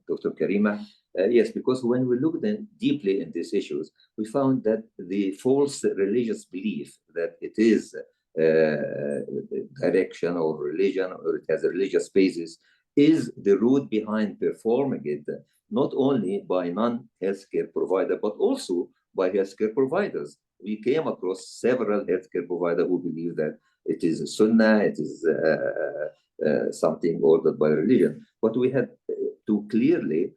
Dr. Karima. Yes, because when we looked deeply in these issues, we found that the false religious belief that it is direction or religion, or it has a religious basis, is the root behind performing it, not only by non-healthcare provider, but also by healthcare providers. We came across several healthcare providers who believe that it is a sunnah, it is something ordered by religion. But we had to clearly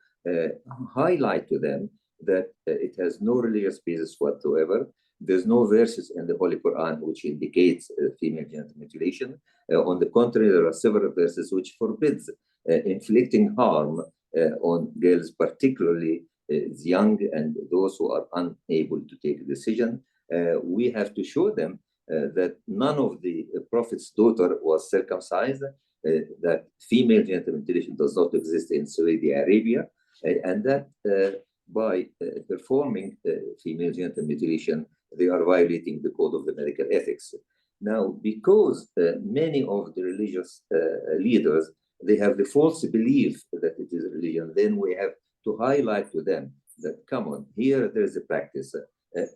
highlight to them that it has no religious basis whatsoever. There's no verses in the Holy Quran which indicates female genital mutilation. On the contrary, there are several verses which forbids inflicting harm on girls, particularly young and those who are unable to take a decision. We have to show them that none of the Prophet's daughter was circumcised, that female genital mutilation does not exist in Saudi Arabia, and that by performing female genital mutilation, they are violating the code of the medical ethics. Now, because many of the religious leaders, they have the false belief that it is religion, then we have to highlight to them that, come on, here there is a practice.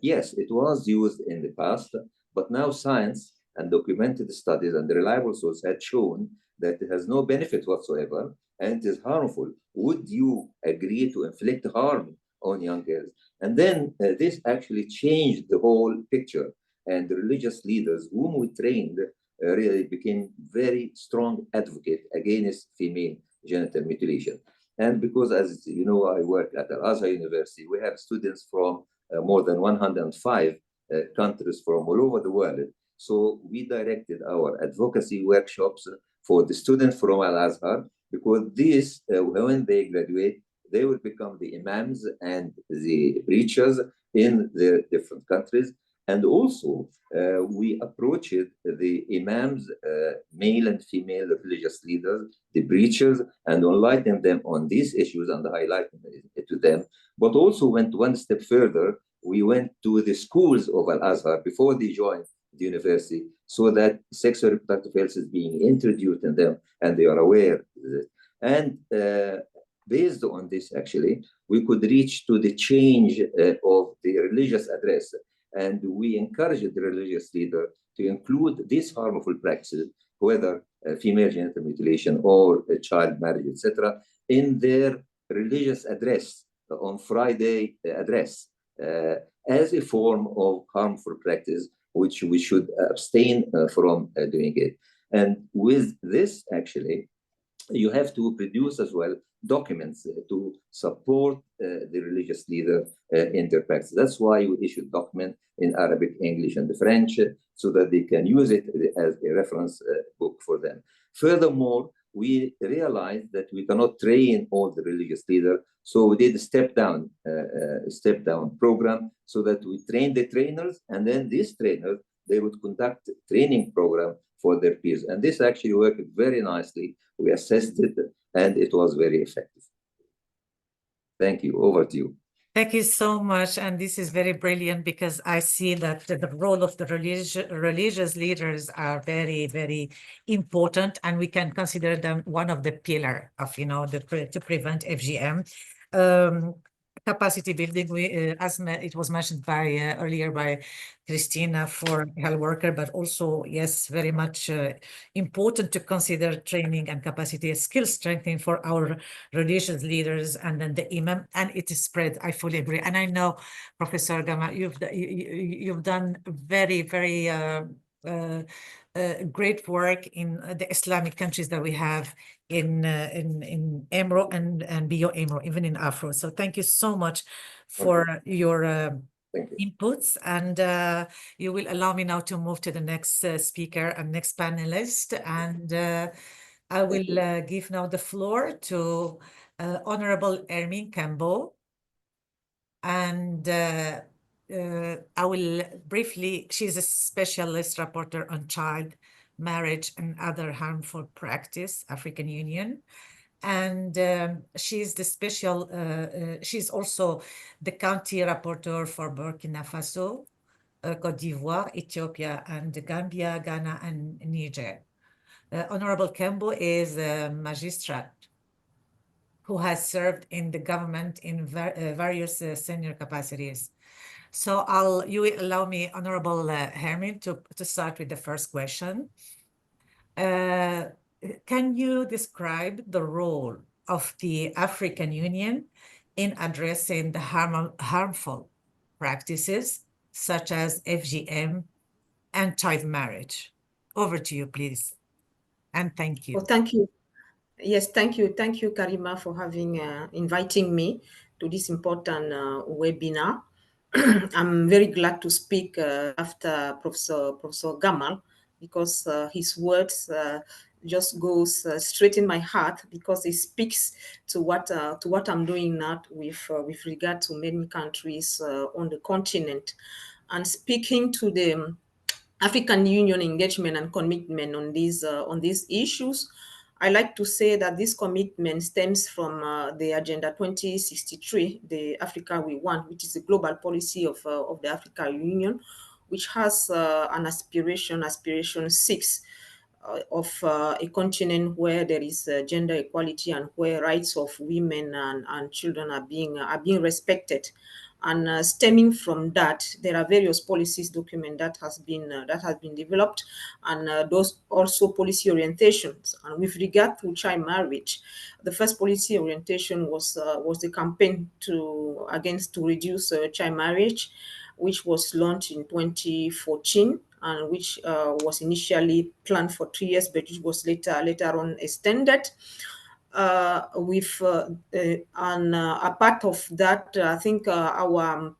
Yes, it was used in the past, but now science and documented studies and reliable sources had shown that it has no benefit whatsoever and it is harmful. Would you agree to inflict harm on young girls? And then this actually changed the whole picture. And the religious leaders whom we trained really became very strong advocate against female genital mutilation. And because, as you know, I work at Al-Azhar University, we have students from more than 105 countries from all over the world. So we directed our advocacy workshops for the students from Al-Azhar, because these, when they graduate, they will become the imams and the preachers in their different countries. And also, we approached the imams, male and female religious leaders, the preachers, and enlightened them on these issues and highlighting it to them. But also went one step further. We went to the schools of Al-Azhar before they joined the university, so that sexual reproductive health is being introduced in them and they are aware of it. And based on this, actually, we could reach to the change of the religious address. And we encourage the religious leader to include these harmful practices, whether female genital mutilation or child marriage, etc., in their religious address, on Friday address, as a form of harmful practice, which we should abstain from doing it. And with this, actually, you have to produce as well documents to support the religious leader in their practice. That's why we issued document in Arabic, English, and French, so that they can use it as a reference book for them. Furthermore, we realized that we cannot train all the religious leaders, so we did a step down program, so that we train the trainers, and then these trainers, they would conduct a training program for their peers. And this actually worked very nicely. We assessed it, and it was very effective. Thank you. Over to you. Thank you so much. And this is very brilliant, because I see that the role of the religious leaders are very, very important, and we can consider them one of the pillar of, to prevent FGM. Capacity building, as it was mentioned by earlier by Christina, for health worker, but also, yes, very much important to consider training and capacity skill strengthening for our religious leaders, and then the imam, and it is spread. I fully agree. And I know, Professor Gama, you've done very, very great work in the Islamic countries that we have in EMRO and beyond EMRO, even in Afro. So thank you so much for your inputs, and you will allow me now to move to the next speaker and next panelist, and I will give now the floor to Honorable Ermine Cambo, and I will briefly, she's a specialist rapporteur on child marriage and other harmful practice, African Union. And she's the special, she's also the county rapporteur for Burkina Faso, Cote d'Ivoire, Ethiopia, and Gambia, Ghana, and Niger. Honorable Kembo is a magistrate who has served in the government in various senior capacities. So you will allow me, Honorable Hermin, to start with the first question. Can you describe the role of the African Union in addressing the harmful practices such as FGM and child marriage? Over to you, please. And thank you. Well, thank you. Yes, thank you. Thank you, Karima, for having inviting me to this important webinar. I'm very glad to speak after Professor Gamal, because his words just goes straight in my heart, because it speaks to what I'm doing now with regard to many countries on the continent, and speaking to the African Union engagement and commitment on these issues. I like to say that this commitment stems from the Agenda 2063, the Africa We Want, which is a global policy of the African Union, which has an aspiration 6, of a continent where there is gender equality and where rights of women and children are being respected. And stemming from that, there are various policies document that has been developed, and those also policy orientations. And with regard to child marriage, the first policy orientation was the campaign to reduce child marriage, which was launched in 2014, and which was initially planned for 3 years, but it was later on extended. A part of that, I think our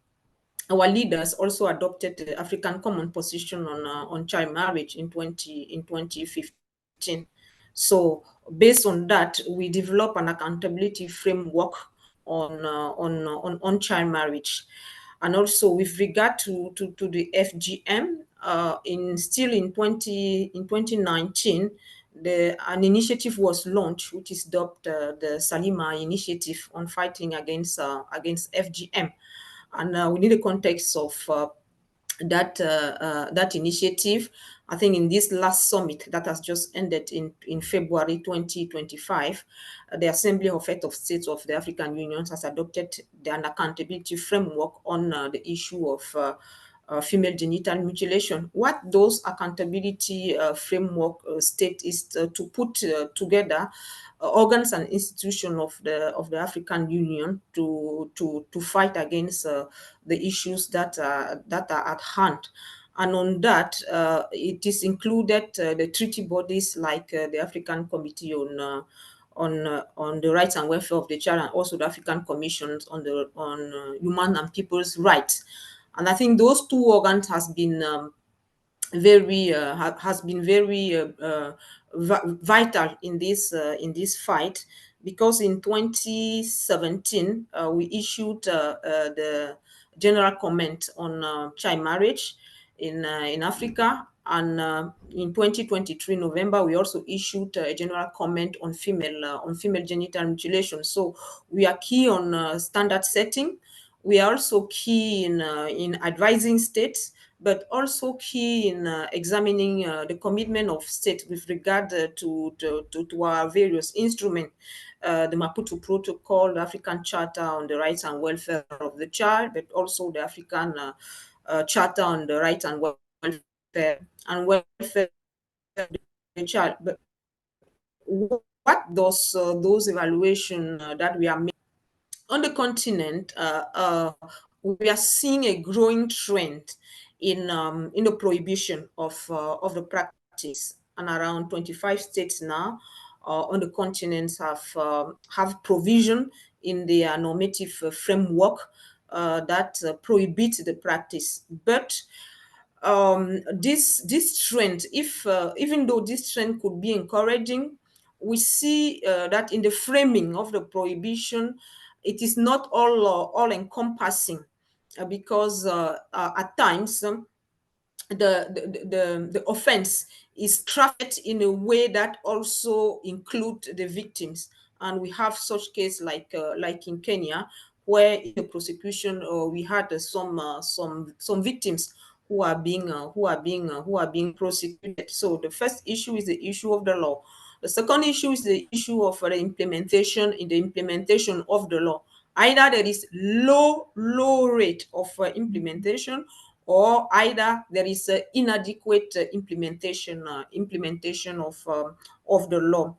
leaders also adopted the African Common Position on child marriage in 2015. So based on that, we develop an accountability framework on child marriage. And also with regard to the FGM, in 2019, an initiative was launched, which is dubbed the Salima Initiative on fighting against FGM. And within the context of that initiative, I think in this last summit that has just ended in February 2025, the Assembly of Heads of States of the African Union has adopted an accountability framework on the issue of female genital mutilation. What those accountability framework state is to put together organs and institutions of the African Union to fight against the issues that are at hand. And on that, it is included the treaty bodies like the African Committee on the Rights and Welfare of the Child, and also the African Commissions on Human and People's Rights. And I think those two organs has been very vital in this fight, because in 2017 we issued the general comment on child marriage in Africa, and in 2023 November we also issued a general comment on female genital mutilation. So we are key on standard setting. We are also key in advising states, but also key in examining the commitment of states with regard to our various instruments, the Maputo Protocol, the African Charter on the Rights and Welfare of the Child, but also the African Charter on the Rights and Welfare of the Child. But what those evaluations that we are making on the continent, we are seeing a growing trend in the prohibition of the practice, and around 25 states now on the continent have provision in their normative framework that prohibits the practice. But this trend, even though this trend could be encouraging, we see that in the framing of the prohibition, it is not all encompassing, because at times the offense is crafted in a way that also include the victims. And we have such case like in Kenya, where in the prosecution we had some victims who are being prosecuted. So the first issue is the issue of the law. The second issue is the issue of the implementation of the law. Either there is low rate of implementation, or either there is inadequate implementation of the law.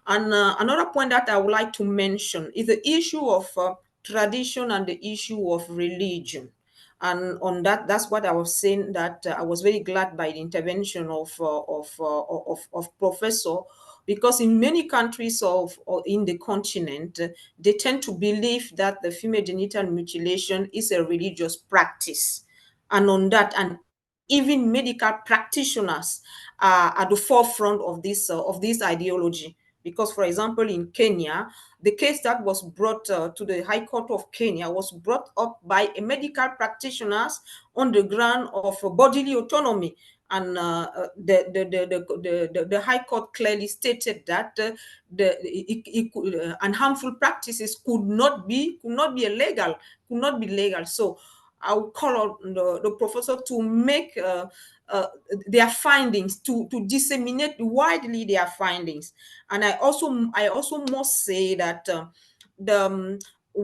And another point that I would like to mention is the issue of tradition and the issue of religion. And on that's what I was saying, that I was very glad by the intervention of Professor, because in many countries in the continent, they tend to believe that the female genital mutilation is a religious practice. And on that, and even medical practitioners are at the forefront of this ideology. Because, for example, in Kenya, the case that was brought to the High Court of Kenya was brought up by a medical practitioners on the ground of bodily autonomy. And the High Court clearly stated that harmful practices could not be illegal, could not be legal. So I will call on the professor to make their findings, to disseminate widely their findings. And I also must say that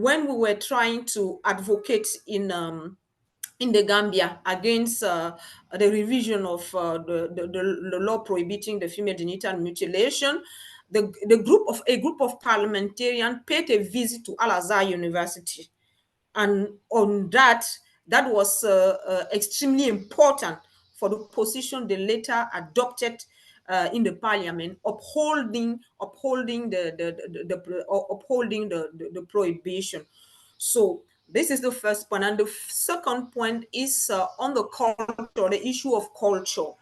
when we were trying to advocate in the Gambia against the revision of the law prohibiting the female genital mutilation, a group of parliamentarians paid a visit to Al Azhar University, and on that was extremely important for the position they later adopted in the parliament, upholding the prohibition. So this is the first point, and the second point is on the culture, the issue of culture.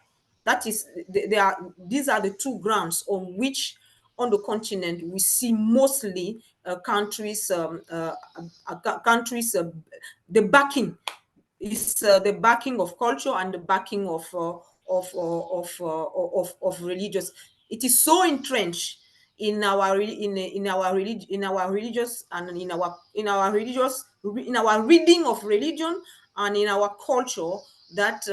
That is, these are the two grounds on which, on the continent, we see mostly countries, the backing is the backing of culture and the backing of religious. It is so entrenched in our religious and in our reading of religion and in our culture that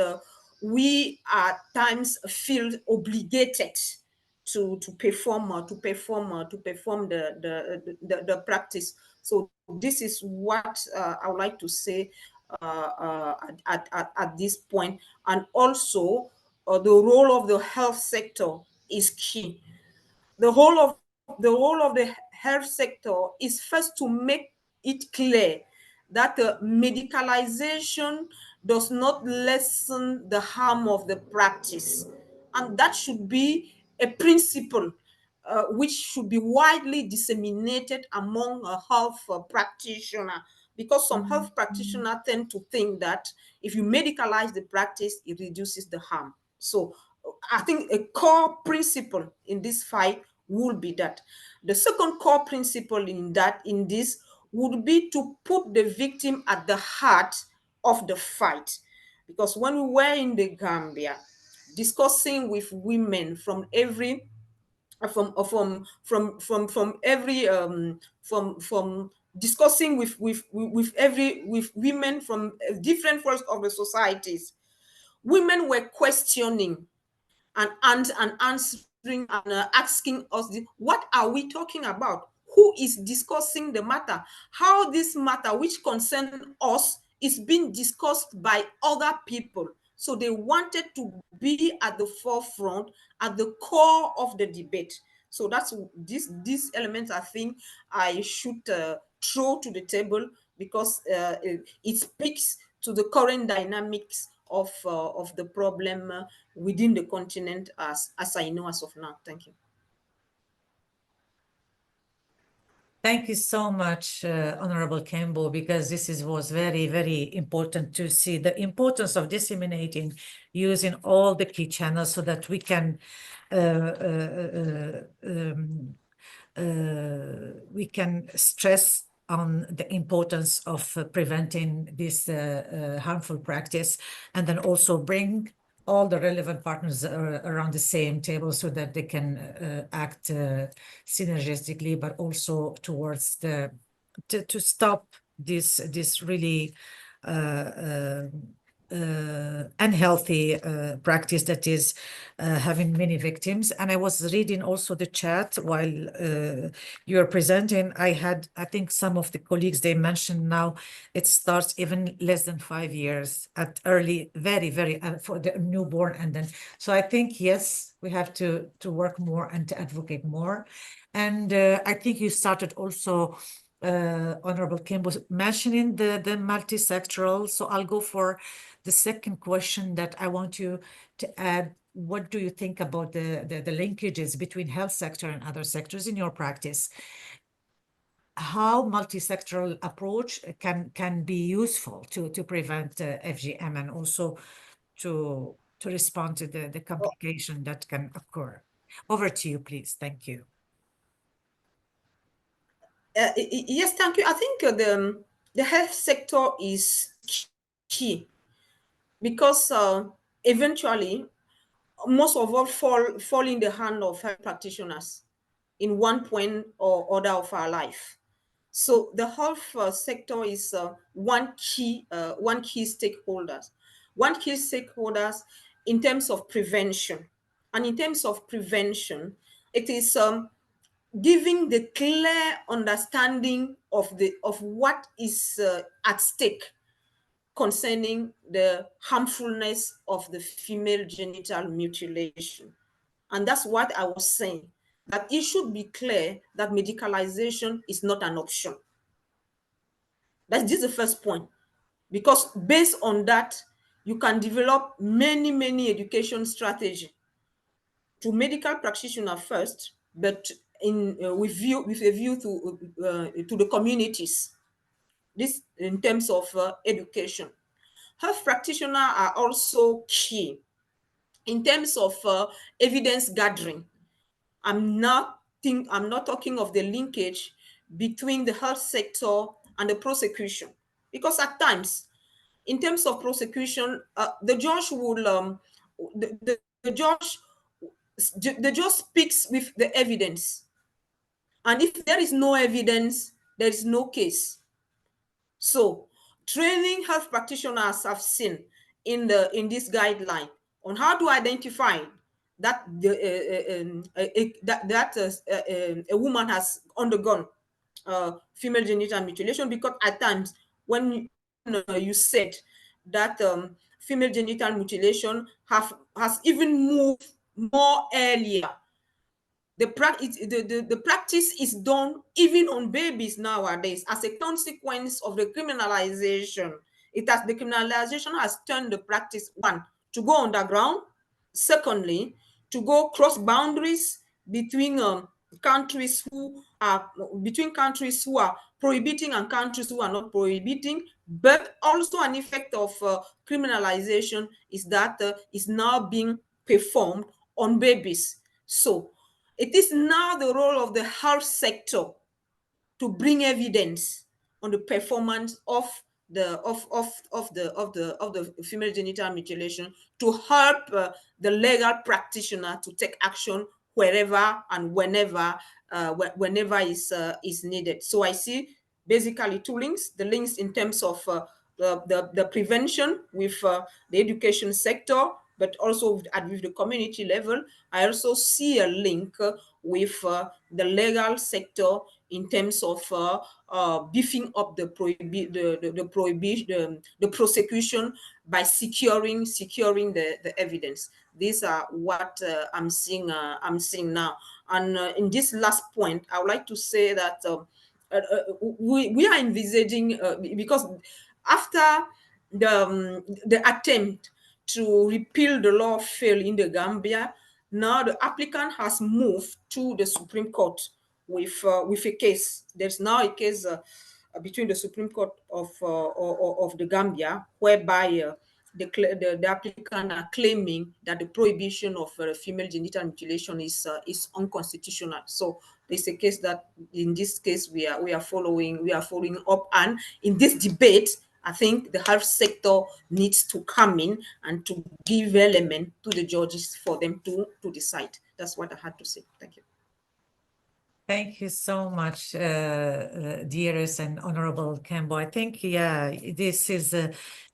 we at times feel obligated to perform the practice. So this is what I would like to say at this point. And also the role of the health sector is key. The whole of the health sector is first to make it clear that medicalization does not lessen the harm of the practice, and that should be a principle which should be widely disseminated among health practitioners, because some health practitioners tend to think that if you medicalize the practice, it reduces the harm. So I think a core principle in this fight would be that. The second core principle in this would be to put the victim at the heart of the fight. Because when we were in the Gambia discussing with women from every discussing with women from different walks of the societies, women were questioning and answering and asking us, what are we talking about? Who is discussing the matter? How this matter, which concerns us, is being discussed by other people? So they wanted to be at the forefront, at the core of the debate. So that's these elements I think I should throw to the table, because it speaks to the current dynamics of the problem within the continent as I know as of now. Thank you. Thank you so much, Honorable Kembo, because this was very, very important to see the importance of disseminating using all the key channels so that we can stress on the importance of preventing this harmful practice, and then also bring all the relevant partners around the same table so that they can act synergistically, but also towards to stop this really unhealthy practice that is having many victims. And I was reading also the chat while you were presenting. I think some of the colleagues, they mentioned now it starts even less than 5 years at early, very, very for the newborn. And then, so I think, yes, we have to work more and to advocate more. And I think you started also, Honorable Kim was mentioning the multisectoral. So I'll go for the second question that I want you to add. What do you think about the linkages between health sector and other sectors in your practice? How multisectoral approach can be useful to prevent FGM and also to respond to the complication that can occur? Over to you, please. Thank you. Yes, thank you. I think the health sector is key, because eventually most of us fall in the hand of health practitioners in one point or other of our life. So the health sector is one key stakeholders in terms of prevention. And in terms of prevention, it is giving the clear understanding of what is at stake concerning the harmfulness of the female genital mutilation. And that's what I was saying, that it should be clear that medicalization is not an option. That's just the first point, because based on that, you can develop many education strategies to medical practitioner first, but with a view to the communities. This in terms of education. Health practitioners are also key in terms of evidence gathering. I'm not talking of the linkage between the health sector and the prosecution, because at times, in terms of prosecution, the judge will the judge speaks with the evidence, and if there is no evidence, there is no case. So, training health practitioners have seen in this guideline on how to identify that a woman has undergone female genital mutilation, because at times when you said that female genital mutilation has even moved more earlier. The practice is done even on babies nowadays as a consequence of the criminalization. The criminalization has turned the practice, one, to go underground, secondly, to go cross boundaries between countries who are prohibiting and countries who are not prohibiting. But also an effect of criminalization is that is now being performed on babies. So it is now the role of the health sector to bring evidence on the performance of the female genital mutilation, to help the legal practitioner to take action wherever and whenever is needed. So I see basically two links: the links in terms of the prevention with the education sector, but also with the community level. I also see a link with the legal sector in terms of beefing up the prosecution by securing the evidence. These are what I'm seeing now. And in this last point, I would like to say that we are envisaging, because after the attempt to repeal the law failed in the Gambia, now the applicant has moved to the Supreme Court with a case. There's now a case between the Supreme Court of the Gambia, whereby the applicant are claiming that the prohibition of female genital mutilation is unconstitutional. So there's a case that, in this case, we are following up, and in this debate, I think the health sector needs to come in and to give element to the judges for them to decide. That's what I had to say. Thank you. Thank you so much, dearest and honorable Kembo. I think, yeah, this is,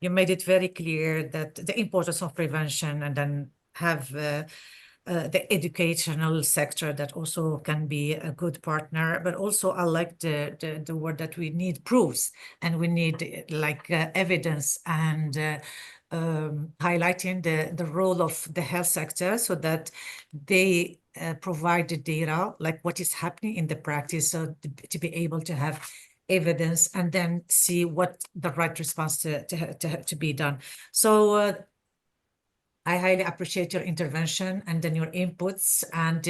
you made it very clear that the importance of prevention, and then have the educational sector that also can be a good partner. But also I like the word that we need proofs, and we need like evidence, and highlighting the role of the health sector, so that they provide the data, like what is happening in the practice, so to be able to have evidence and then see what the right response to be done. So I highly appreciate your intervention and then your inputs. And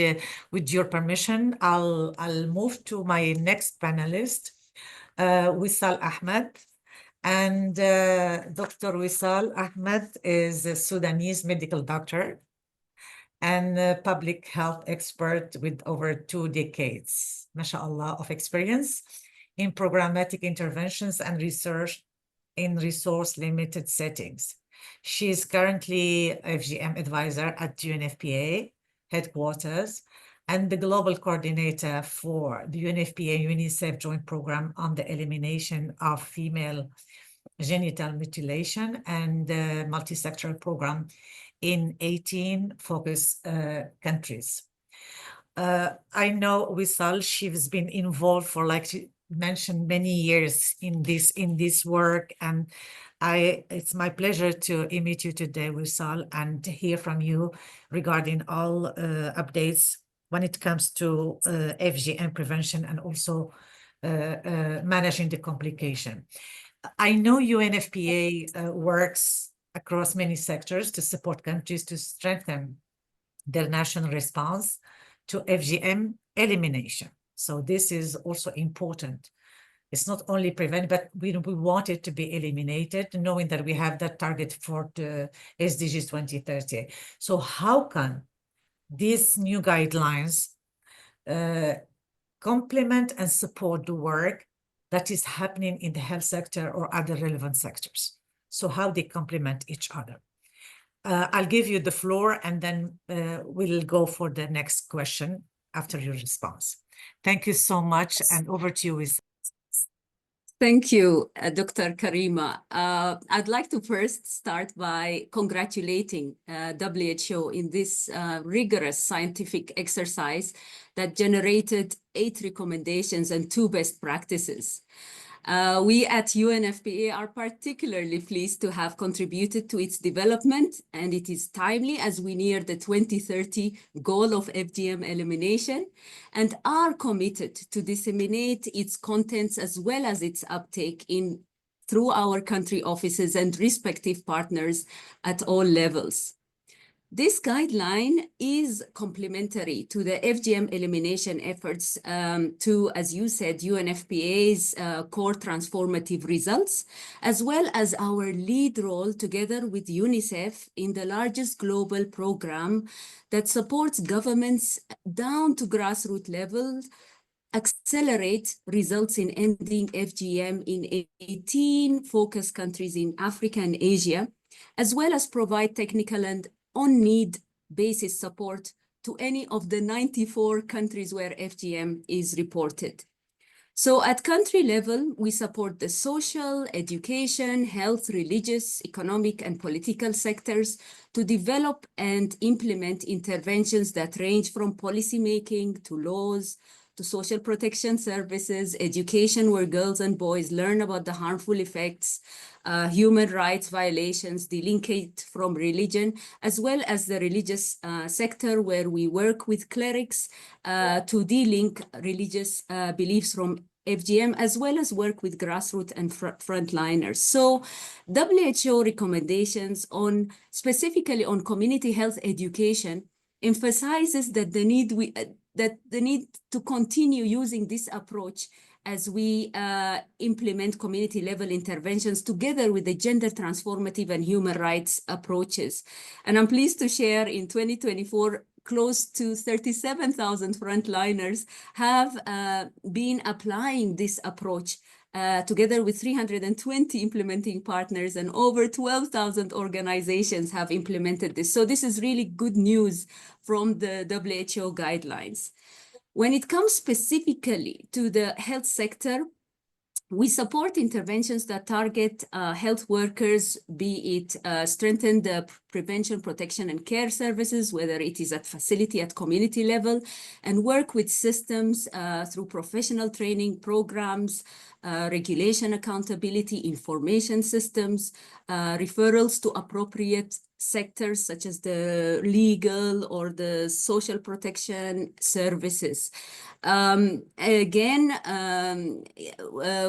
with your permission, I'll move to my next panelist, Wisal Ahmed. And Dr. Wisal Ahmed is a Sudanese medical doctor and a public health expert with over 2 decades, mashallah, of experience in programmatic interventions and research in resource-limited settings. She is currently FGM advisor at UNFPA headquarters and the global coordinator for the UNFPA UNICEF joint program on the elimination of female genital mutilation and the multi-sectoral program in 18 focus countries. I know Wissal, she's been involved for, like she mentioned, many years in this work, and it's my pleasure to meet you today, Wissal, and to hear from you regarding all updates when it comes to FGM prevention and also managing the complication. I know UNFPA works across many sectors to support countries to strengthen their national response to FGM elimination. So this is also important. It's not only prevent, but we want it to be eliminated, knowing that we have that target for the SDGs 2030. So how can these new guidelines complement and support the work that is happening in the health sector or other relevant sectors? So how they complement each other? I'll give you the floor, and then we'll go for the next question after your response. Thank you so much, and over to you, Wissal. Thank you, Dr. Karima. I'd like to first start by congratulating WHO in this rigorous scientific exercise that generated 8 recommendations and 2 best practices. We at UNFPA are particularly pleased to have contributed to its development, and it is timely as we near the 2030 goal of FGM elimination, and are committed to disseminate its contents as well as its uptake through our country offices and respective partners at all levels. This guideline is complementary to the FGM elimination efforts to, as you said, UNFPA's core transformative results, as well as our lead role together with UNICEF in the largest global program that supports governments down to grassroots level, accelerate results in ending FGM in 18 focus countries in Africa and Asia, as well as provide technical and on-need basis support to any of the 94 countries where FGM is reported. So at country level, we support the social, education, health, religious, economic, and political sectors to develop and implement interventions that range from policymaking to laws, to social protection services, education where girls and boys learn about the harmful effects, human rights violations, delinked from religion, as well as the religious sector where we work with clerics to delink religious beliefs from FGM, as well as work with grassroots and frontliners. So WHO recommendations specifically on community health education emphasizes that the need to continue using this approach as we implement community-level interventions together with the gender transformative and human rights approaches. And I'm pleased to share in 2024, close to 37,000 frontliners have been applying this approach together with 320 implementing partners, and over 12,000 organizations have implemented this. So this is really good news from the WHO guidelines. When it comes specifically to the health sector, we support interventions that target health workers, be it strengthen the prevention, protection, and care services, whether it is at facility, at community level, and work with systems through professional training programs, regulation accountability, information systems, referrals to appropriate sectors such as the legal or the social protection services. Again,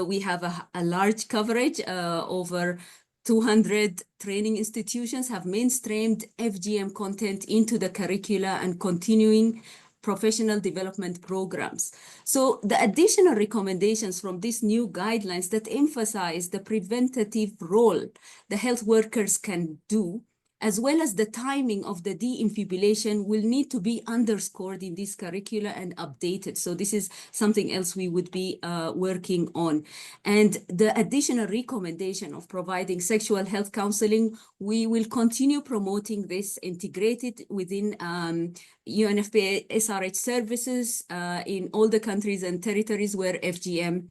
we have a large coverage. Over 200 training institutions have mainstreamed FGM content into the curricula and continuing professional development programs. So the additional recommendations from these new guidelines that emphasize the preventative role the health workers can do, as well as the timing of the de-infibulation, will need to be underscored in this curricula and updated. So this is something else we would be working on. And the additional recommendation of providing sexual health counseling, we will continue promoting this integrated within UNFPA SRH services in all the countries and territories where FGM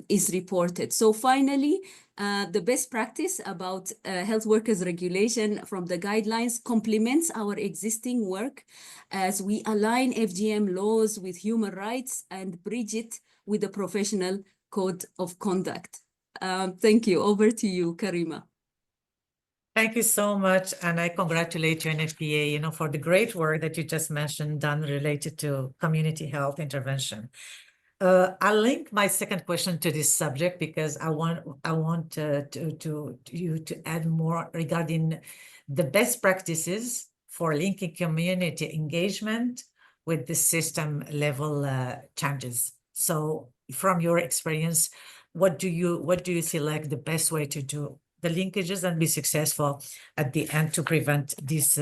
is reported. So finally, the best practice about health workers regulation from the guidelines complements our existing work as we align FGM laws with human rights and bridge it with the professional code of conduct. Thank you. Over to you, Karima. Thank you so much, and I congratulate you, NFPA, for the great work that you just mentioned done related to community health intervention. I'll link my second question to this subject because I want you to add more regarding the best practices for linking community engagement with the system level changes. So, from your experience, what do you see like the best way to do the linkages and be successful at the end to prevent this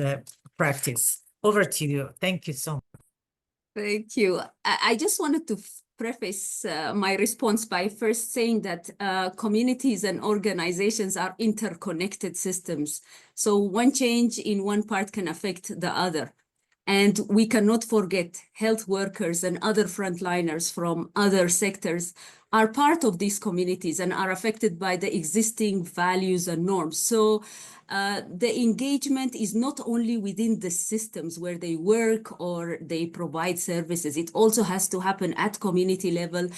practice? Over to you. Thank you so much. Thank you. I just wanted to preface my response by first saying that communities and organizations are interconnected systems. So one change in one part can affect the other. And we cannot forget health workers and other frontliners from other sectors are part of these communities and are affected by the existing values and norms. So the engagement is not only within the systems where they work or they provide services, it also has to happen at community level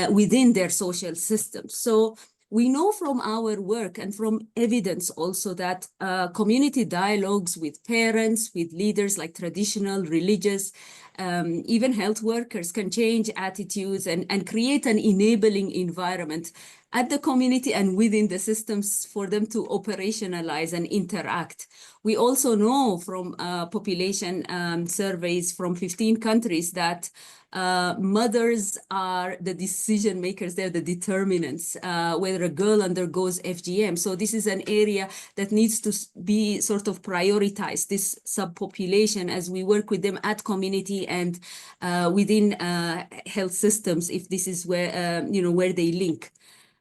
within their social systems. So we know from our work and from evidence also that community dialogues with parents, with leaders like traditional, religious, even health workers can change attitudes and create an enabling environment at the community and within the systems for them to operationalize and interact. We also know from population surveys from 15 countries that mothers are the decision makers, they're the determinants, whether a girl undergoes FGM. So this is an area that needs to be sort of prioritized, this subpopulation, as we work with them at community and within health systems, if this is where, where they link.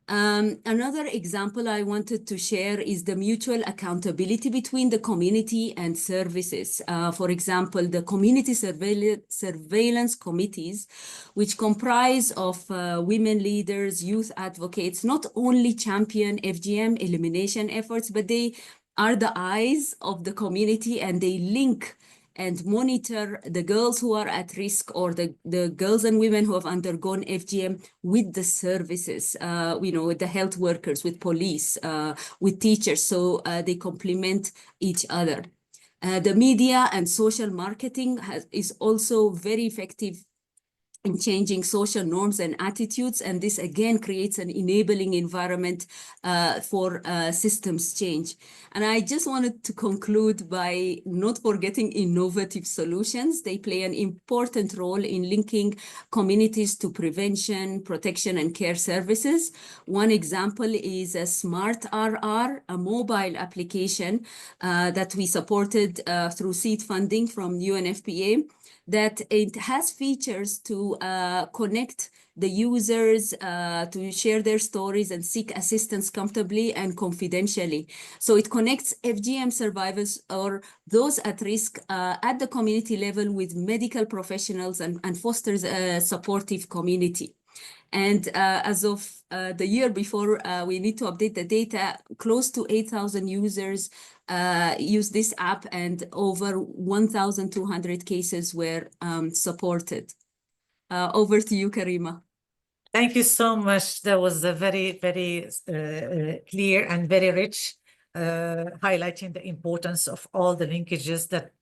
Another example I wanted to share is the mutual accountability between the community and services. For example, the community surveillance committees, which comprise of women leaders, youth advocates, not only champion FGM elimination efforts, but they are the eyes of the community and they link and monitor the girls who are at risk or the girls and women who have undergone FGM with the services, with the health workers, with police, with teachers. So they complement each other. The media and social marketing is also very effective in changing social norms and attitudes. And this again creates an enabling environment for systems change. And I just wanted to conclude by not forgetting innovative solutions. They play an important role in linking communities to prevention, protection, and care services. One example is a Smart RR, a mobile application that we supported through seed funding from UNFPA, that it has features to connect the users to share their stories and seek assistance comfortably and confidentially. So it connects FGM survivors or those at risk at the community level with medical professionals and fosters a supportive community. And as of the year before, we need to update the data, close to 8,000 users use this app and over 1,200 cases were supported. Over to you, Karima. Thank you so much. That was a very, very clear and very rich, highlighting the importance of all the linkages that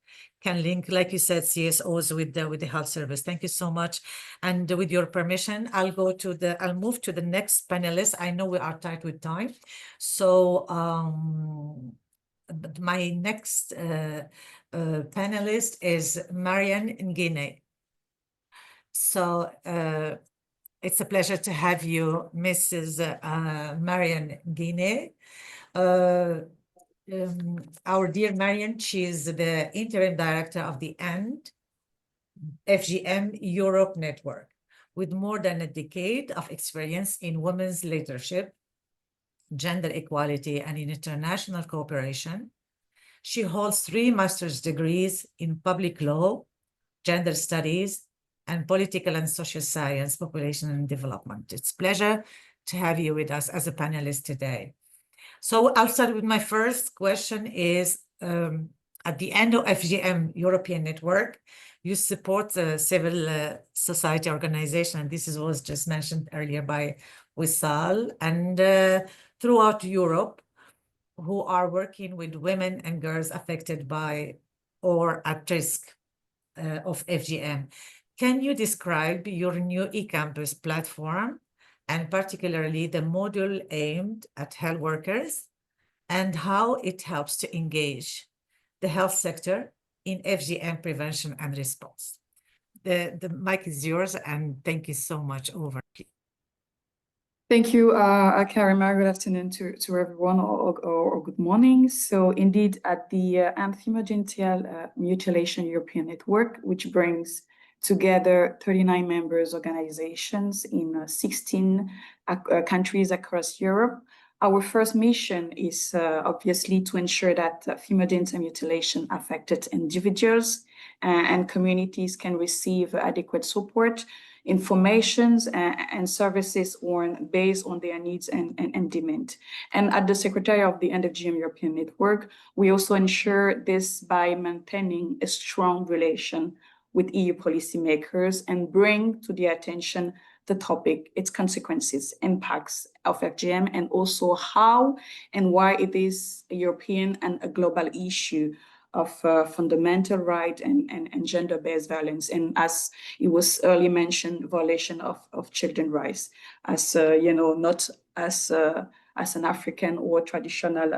can link, like you said, CSOs with the health service. Thank you so much. And with your permission, I'll move to the next panelist. I know we are tight with time. So my next panelist is Marian Ngine. So it's a pleasure to have you, Mrs. Marian Ngine. Our dear Marian, she is the interim director of the END FGM Europe Network, with more than a decade of experience in women's leadership, gender equality, and in international cooperation. She holds 3 master's degrees in public law, gender studies, and Political and Social Science, Population and Development. It's a pleasure to have you with us as a panelist today. So I'll start with my first question is, at the end of FGM European Network, you support the civil society organization, and this was just mentioned earlier by Wissal, and throughout Europe, who are working with women and girls affected by or at risk of FGM. Can you describe your new eCampus platform, and particularly the module aimed at health workers, and how it helps to engage the health sector in FGM prevention and response? The mic is yours, and thank you so much. Over. Thank you, Karima. Good afternoon to everyone, or good morning. So indeed, at the Anti-Genital Mutilation European Network, which brings together 39 members organizations in 16 countries across Europe, our first mission is obviously to ensure that female genital mutilation affected individuals and communities can receive adequate support, informations and services based on their needs and demand. And at the Secretariat of the Anti-FGM European Network, we also ensure this by maintaining a strong relation with EU policymakers and bring to their attention the topic, its consequences, impacts of FGM, and also how and why it is a European and a global issue of fundamental right and gender-based violence, and as it was earlier mentioned, violation of children's rights, as not as an African or traditional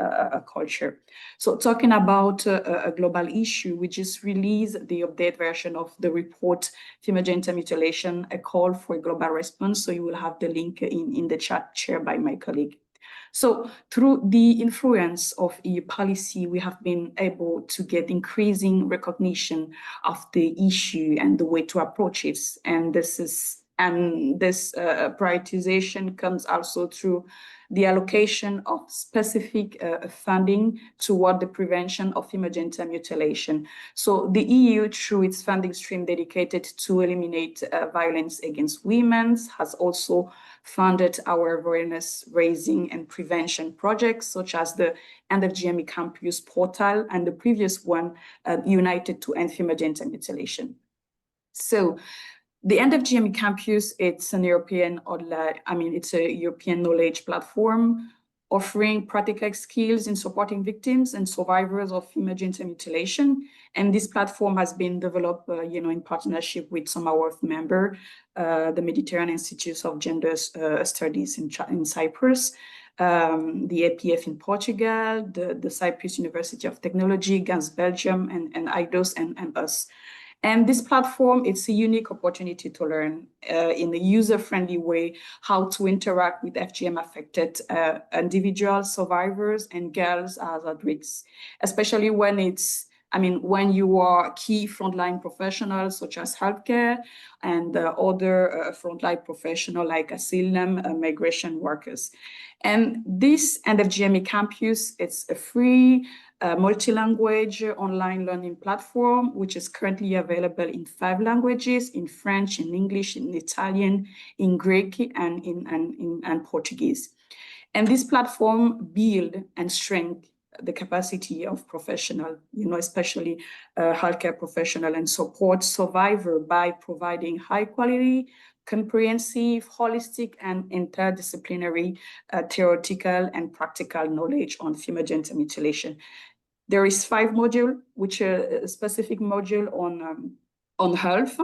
culture. So talking about a global issue, we just released the updated version of the report, Female Genital Mutilation, a call for a global response. So you will have the link in the chat shared by my colleague. So through the influence of EU policy, we have been able to get increasing recognition of the issue and the way to approach it. And this prioritization comes also through the allocation of specific funding toward the prevention of female genital mutilation. So the EU, through its funding stream dedicated to eliminate violence against women, has also funded our awareness raising and prevention projects, such as the End-FGM Campus portal and the previous one, United to End Female Genital Mutilation. So the End-FGM Campus, it's an European it's a European knowledge platform offering practical skills in supporting victims and survivors of female genital mutilation. And this platform has been developed, in partnership with some of our members, the Mediterranean Institute of Gender Studies in Cyprus, the APF in Portugal, the Cyprus University of Technology, GANS Belgium, and IDOS and us. And this platform, it's a unique opportunity to learn in a user-friendly way how to interact with FGM-affected individuals, survivors, and girls as at risk, especially when when you are key frontline professionals such as healthcare and other frontline professionals like asylum, migration workers. And this End-FGM Campus, it's a free multi-language online learning platform, which is currently available in 5 languages, in French, in English, in Italian, in Greek, and in Portuguese. And this platform build and strengthen the capacity of professional, especially healthcare professional, and support survivor by providing high quality, comprehensive, holistic, and interdisciplinary theoretical and practical knowledge on female genital mutilation. There is 5 modules, which are a specific module on health.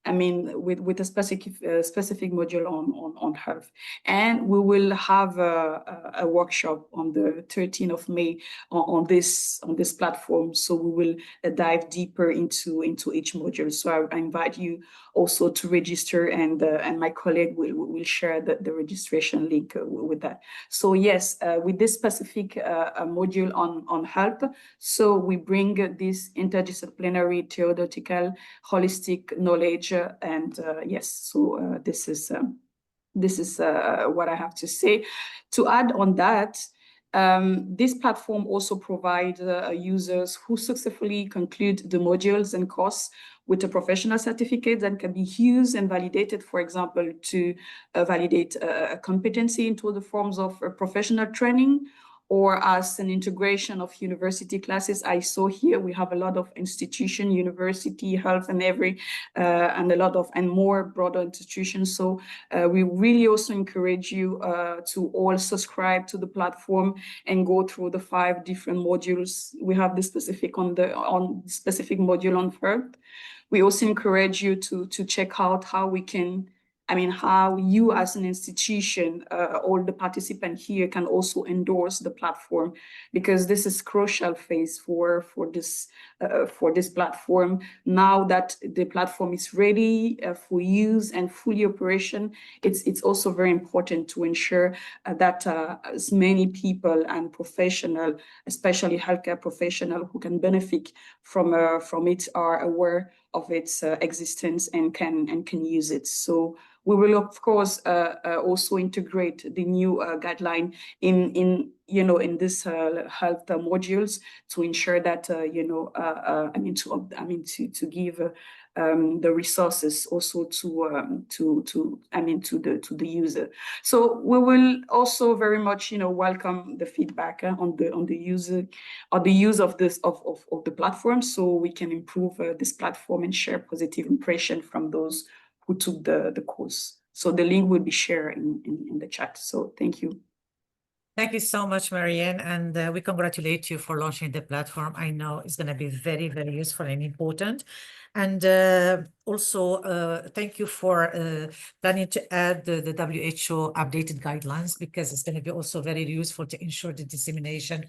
With a specific module on health. And we will have a workshop on the 13th of May on this platform. So we will dive deeper into each module. So I invite you also to register, and my colleague will share the registration link with that. So yes, with this specific module on health, so we bring this interdisciplinary, theoretical, holistic knowledge. And yes, so this is what I have to say. To add on that, This platform also provides users who successfully conclude the modules and course with a professional certificate that can be used and validated, for example, to validate a competency into the forms of professional training or as an integration of university classes. I saw here we have a lot of institution, university, health, and and a lot of and more broader institutions. So we really also encourage you to all subscribe to the platform and go through the 5 different modules. We have the specific on specific module on health. We also encourage you to check out how we can, how you as an institution, all the participants here can also endorse the platform, because this is crucial phase for this platform. Now that the platform is ready for use and fully operation, it's also very important to ensure that as many people and professional, especially healthcare professional who can benefit from it, are aware of its existence and can use it. So we will of course also integrate the new guideline in this health modules to ensure that to give the resources also to the user. So we will also very much welcome the feedback on the user or the use of this of the platform, so we can improve this platform and share positive impression from those who took the course. So the link will be shared in the chat. So thank you. Thank you so much, Marianne, and we congratulate you for launching the platform. I know it's going to be very, very useful and important. And also, thank you for planning to add the WHO updated guidelines, because it's going to be also very useful to ensure the dissemination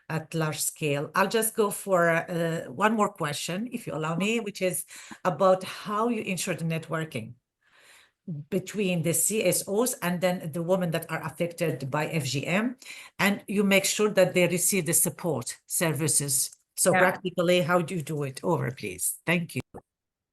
at large scale. I'll just go for one more question, if you allow me, which is about how you ensure the networking between the CSOs and then the women that are affected by FGM, and you make sure that they receive the support services. So practically, how do you do it? Over, please. Thank you.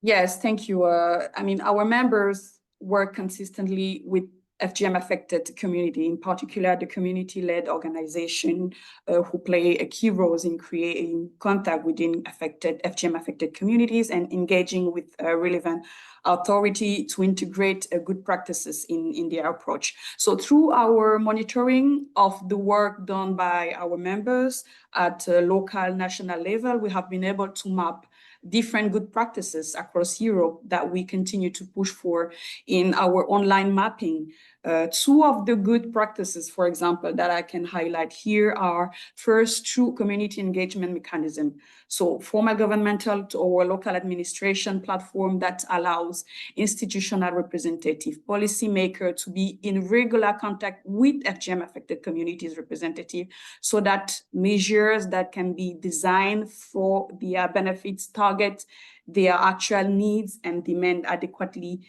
Yes, thank you. Our members work consistently with FGM-affected community, in particular the community-led organization who play a key role in creating contact within FGM-affected communities and engaging with relevant authority to integrate good practices in their approach. So through our monitoring of the work done by our members at local, national level, we have been able to map different good practices across Europe that we continue to push for in our online mapping. 2 of the good practices, for example, that I can highlight here are first, through community engagement mechanism. So formal governmental or local administration platform that allows institutional representative policymaker to be in regular contact with FGM-affected communities representative, so that measures that can be designed for their benefits target their actual needs and demand adequately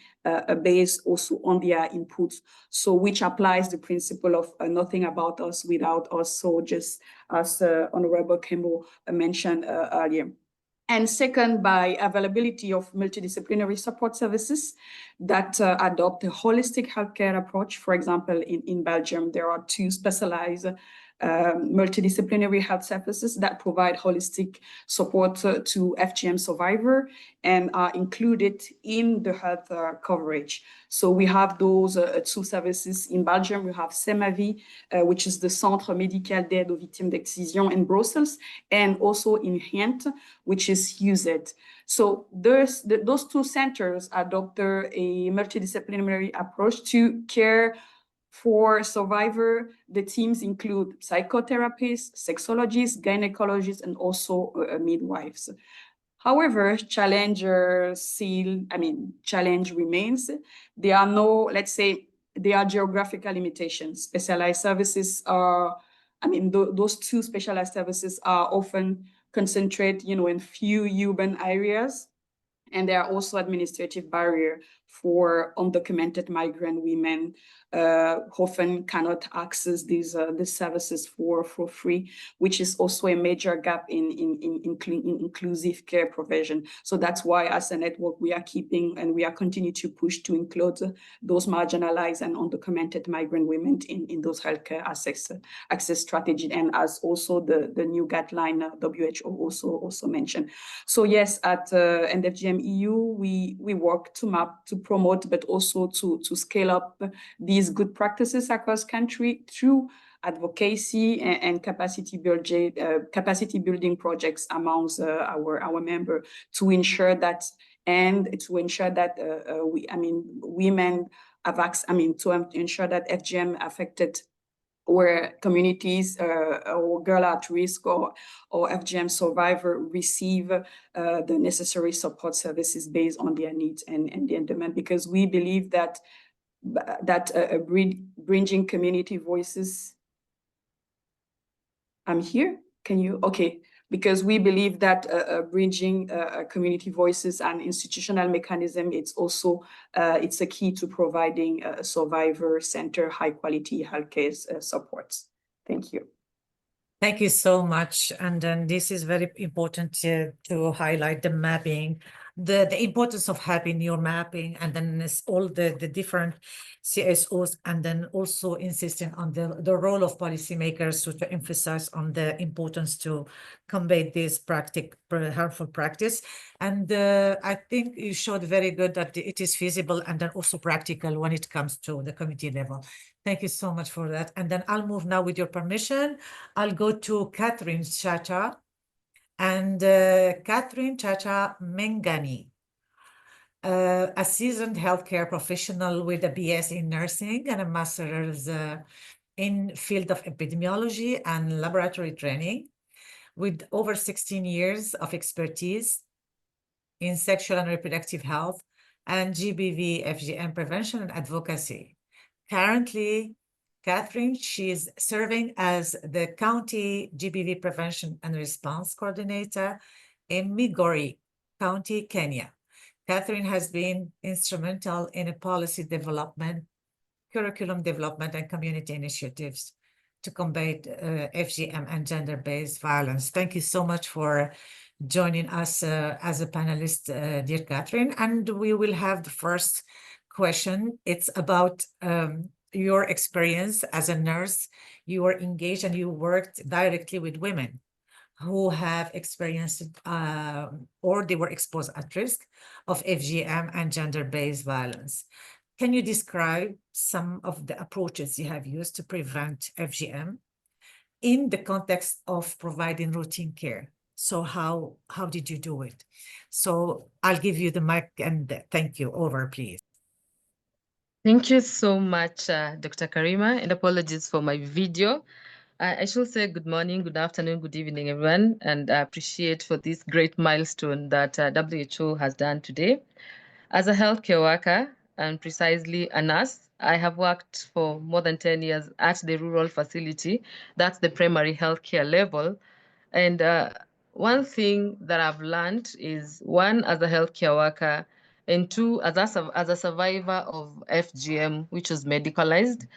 based also on their inputs. So which applies the principle of nothing about us without us. So just as Honorable Kembo mentioned earlier. And second, by availability of multidisciplinary support services that adopt a holistic healthcare approach. For example, in Belgium, there are 2 specialized multidisciplinary health services that provide holistic support to FGM survivor and are included in the health coverage. So we have those 2 services in Belgium. We have CEMAVI, which is the Centre Médical d'Aide aux Victimes d'Excision in Brussels, and also in Ghent, which is UZ. So those 2 centers adopt a multidisciplinary approach to care for survivor. The teams include psychotherapists, sexologists, gynecologists, and also midwives. However, challenge remains. There are no, let's say, there are geographical limitations. Specialized services are, those 2 specialized services are often concentrated, in few urban areas. And there are also administrative barriers for undocumented migrant women often cannot access these services for free, which is also a major gap in inclusive care provision. So that's why as a network, we are keeping and we are continuing to push to include those marginalized and undocumented migrant women in those healthcare access strategy, and as also the new guideline WHO also mentioned. So yes, at NFGM EU, we work to map, to promote, but also to scale up these good practices across country through advocacy and capacity building projects amongst our member to ensure that women have access, to ensure that FGM affected where communities or girl at risk or FGM survivor receive the necessary support services based on their needs and their demand, because we believe that bridging community voices. I'm here. Can you? Okay. Because we believe that bridging community voices and institutional mechanism, it's also it's a key to providing survivor-centered, high-quality healthcare supports. Thank you. Thank you so much. And then this is very important to highlight the mapping, the importance of having your mapping, and then all the different CSOs, and then also insisting on the role of policymakers to emphasize on the importance to combat this harmful practice. And I think you showed very good that it is feasible and then also practical when it comes to the community level. Thank you so much for that. And then I'll move now, with your permission. I'll go to Catherine Chacha. And Catherine Chacha Mengani, a seasoned healthcare professional with a BS in nursing and a master's in field of epidemiology and laboratory training, with over 16 years of expertise in sexual and reproductive health and GBV FGM prevention and advocacy. Currently, Catherine, she is serving as the County GBV Prevention and Response Coordinator in Migori County, Kenya. Catherine has been instrumental in a policy development, curriculum development, and community initiatives to combat FGM and gender-based violence. Thank you so much for joining us as a panelist, dear Catherine. And we will have the first question. It's about your experience as a nurse. You were engaged and you worked directly with women who have experienced or they were exposed at risk of FGM and gender-based violence. Can you describe some of the approaches you have used to prevent FGM in the context of providing routine care? So how did you do it? So I'll give you the mic and thank you. Over, please. Thank you so much, Dr. Karima, and apologies for my video. I should say good morning, good afternoon, good evening, everyone, and I appreciate for this great milestone that WHO has done today. As a healthcare worker, and precisely a nurse, I have worked for more than 10 years at the rural facility. That's the primary healthcare level. And one thing that I've learned is, one, as a healthcare worker, and two, as a survivor of FGM, which was medicalized,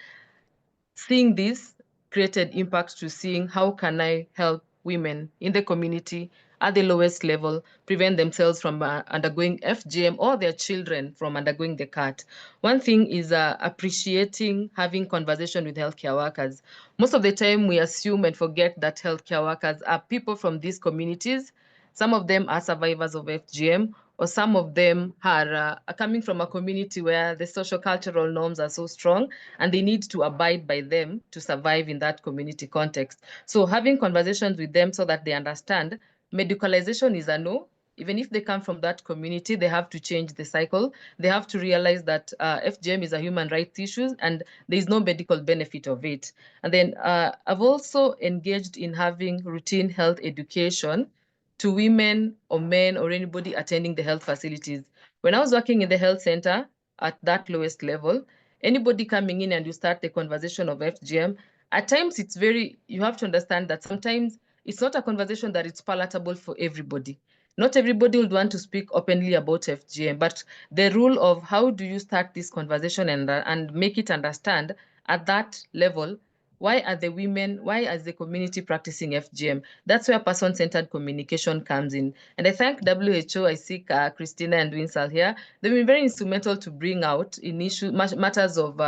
seeing this created impact to seeing how can I help women in the community at the lowest level prevent themselves from undergoing FGM, or their children from undergoing the CAT. One thing is appreciating having conversation with healthcare workers. Most of the time we assume and forget that healthcare workers are people from these communities. Some of them are survivors of FGM, or some of them are coming from a community where the social cultural norms are so strong and they need to abide by them to survive in that community context. So having conversations with them so that they understand medicalization is a no. Even if they come from that community, they have to change the cycle. They have to realize that FGM is a human rights issue and there is no medical benefit of it. And then I've also engaged in having routine health education to women or men or anybody attending the health facilities. When I was working in the health center at that lowest level, anybody coming in and you start the conversation of FGM, at times you have to understand that sometimes it's not a conversation that it's palatable for everybody. Not everybody would want to speak openly about FGM, but the rule of how do you start this conversation and make it understand at that level, why are the community practicing FGM? That's where person-centered communication comes in. And I thank WHO, I see Christina and Winsal here. They've been very instrumental to bring out in matters of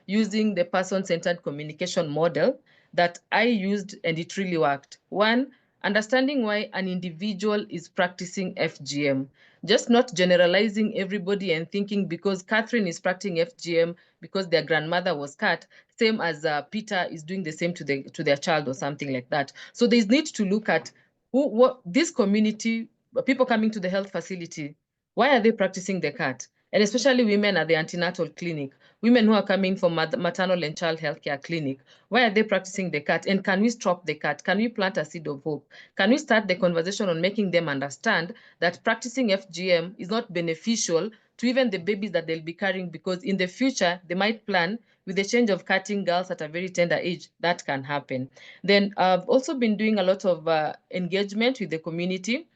using the person-centered communication model that I used, and it really worked. One, understanding why an individual is practicing FGM, just not generalizing everybody and thinking because Catherine is practicing FGM because their grandmother was cut, same as Peter is doing the same to their child or something like that. So there's need to look at what this community, people coming to the health facility, why are they practicing the cut? And especially women at the antenatal clinic, women who are coming from maternal and child healthcare clinic, why are they practicing the cut? And can we stop the cut? Can we plant a seed of hope? Can we start the conversation on making them understand that practicing FGM is not beneficial to even the babies that they'll be carrying, because in the future, they might plan with the change of cutting girls at a very tender age, that can happen. Then I've also been doing a lot of engagement with the community.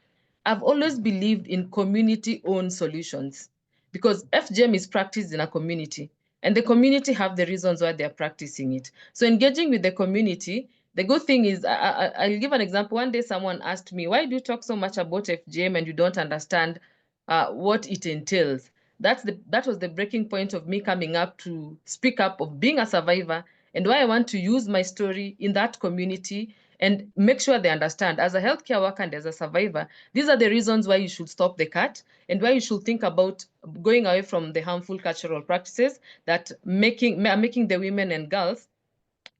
I've always believed in community-owned solutions because FGM is practiced in a community and the community have the reasons why they're practicing it. So engaging with the community, the good thing is, I'll give an example. One day someone asked me, why do you talk so much about FGM and you don't understand what it entails? That was the breaking point of me coming up to speak up, of being a survivor, and why I want to use my story in that community and make sure they understand, as a healthcare worker and as a survivor, these are the reasons why you should stop the cut and why you should think about going away from the harmful cultural practices that making the women and girls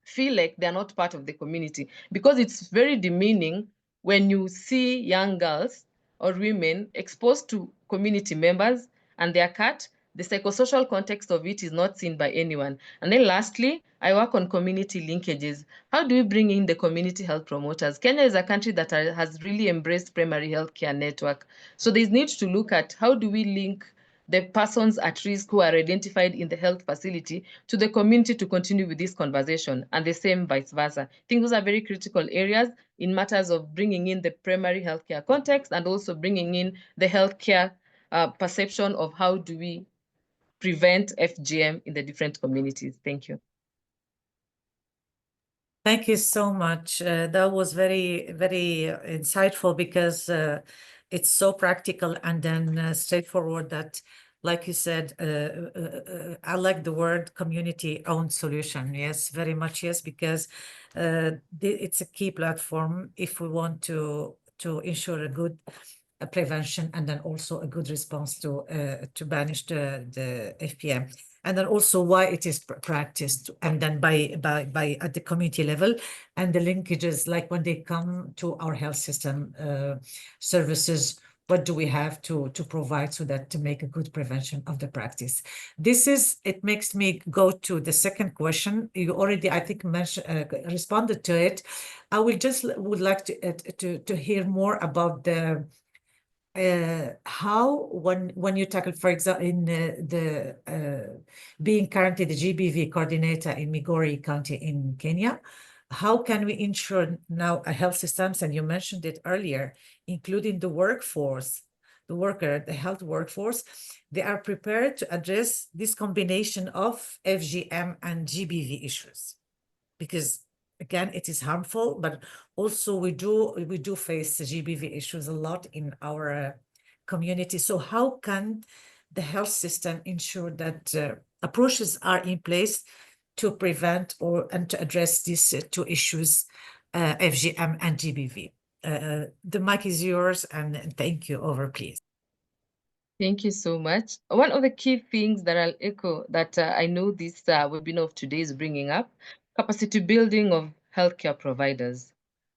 feel like they're not part of the community. Because it's very demeaning when you see young girls or women exposed to community members and they're cut, the psychosocial context of it is not seen by anyone. And then lastly, I work on community linkages. How do we bring in the community health promoters? Kenya is a country that has really embraced primary healthcare network. So there's need to look at how do we link the persons at risk who are identified in the health facility to the community to continue with this conversation, and the same vice versa. I think those are very critical areas in matters of bringing in the primary healthcare context and also bringing in the healthcare perception of how do we prevent FGM in the different communities. Thank you. Thank you so much. That was very, very insightful because it's so practical and then straightforward that, like you said, I like the word community-owned solution. Yes, very much yes, because it's a key platform if we want to ensure a good prevention and then also a good response to banish the FGM. And then also why it is practiced, and then by at the community level, and the linkages, like when they come to our health system services, what do we have to provide so that to make a good prevention of the practice. It makes me go to the second question. You already, I think, mentioned responded to it. I would like to hear more about the how when you tackle, for example, in being currently the GBV coordinator in Migori County in Kenya, how can we ensure now a health systems, and you mentioned it earlier, including the workforce, the health workforce, they are prepared to address this combination of FGM and GBV issues? Because again, it is harmful, but also we do face GBV issues a lot in our community. So how can the health system ensure that approaches are in place to prevent and to address these two issues, FGM and GBV? The mic is yours, and thank you. Over, please. Thank you so much. One of the key things that I'll echo that I know this webinar of today is bringing up, capacity building of healthcare providers.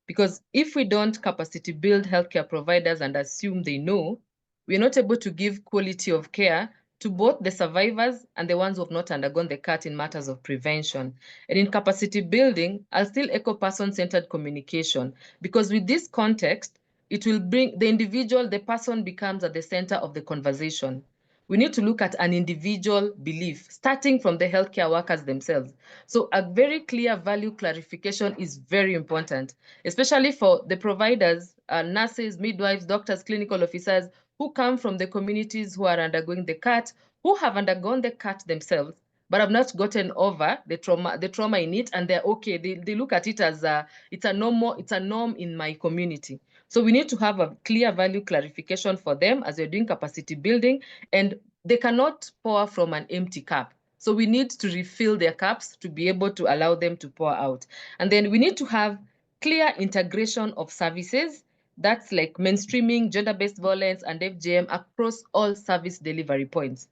Because if we don't capacity build healthcare providers and assume they know, we're not able to give quality of care to both the survivors and the ones who have not undergone the cut in matters of prevention. And in capacity building, I'll still echo person-centered communication, because with this context, it will bring the individual, the person becomes at the center of the conversation. we need to look at an individual belief, starting from the healthcare workers themselves. So a very clear value clarification is very important, especially for the providers, nurses, midwives, doctors, clinical officers who come from the communities who are undergoing the cut, who have undergone the cut themselves, but have not gotten over the trauma in it, and they're okay. They look at it as it's a norm in my community. So we need to have a clear value clarification for them as we're doing capacity building, and they cannot pour from an empty cup. So we need to refill their cups to be able to allow them to pour out. And then we need to have clear integration of services. That's like mainstreaming gender-based violence and FGM across all service delivery points.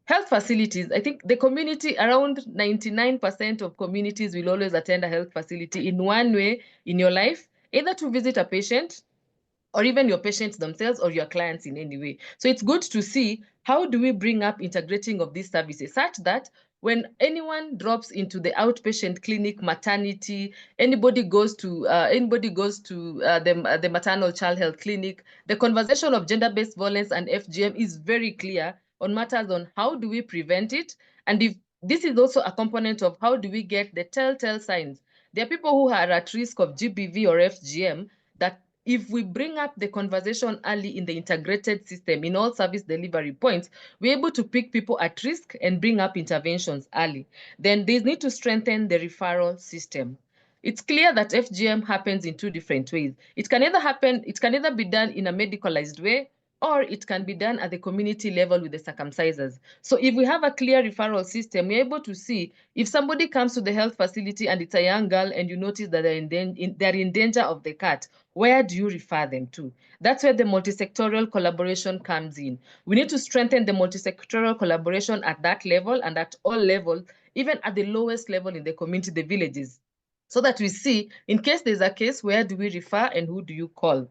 Health facilities, I think the community, around 99% of communities will always attend a health facility in one way in your life, either to visit a patient, or even your patients themselves or your clients in any way. So it's good to see how do we bring up integrating of these services such that when anyone drops into the outpatient clinic, maternity, anybody goes to the maternal child health clinic, the conversation of gender-based violence and FGM is very clear on matters on how do we prevent it. And if this is also a component of how do we get the telltale signs. There are people who are at risk of GBV or FGM that if we bring up the conversation early in the integrated system in all service delivery points, we're able to pick people at risk and bring up interventions early. Then they need to strengthen the referral system. It's clear that FGM happens in two different ways. It can either be done in a medicalized way, or it can be done at the community level with the circumcisers. So if we have a clear referral system, we're able to see if somebody comes to the health facility and it's a young girl and you notice that they're in danger of the cut, where do you refer them to? That's where the multisectorial collaboration comes in. We need to strengthen the multisectorial collaboration at that level and at all levels, even at the lowest level in the community, the villages, so that we see, in case there's a case, where do we refer and who do you call?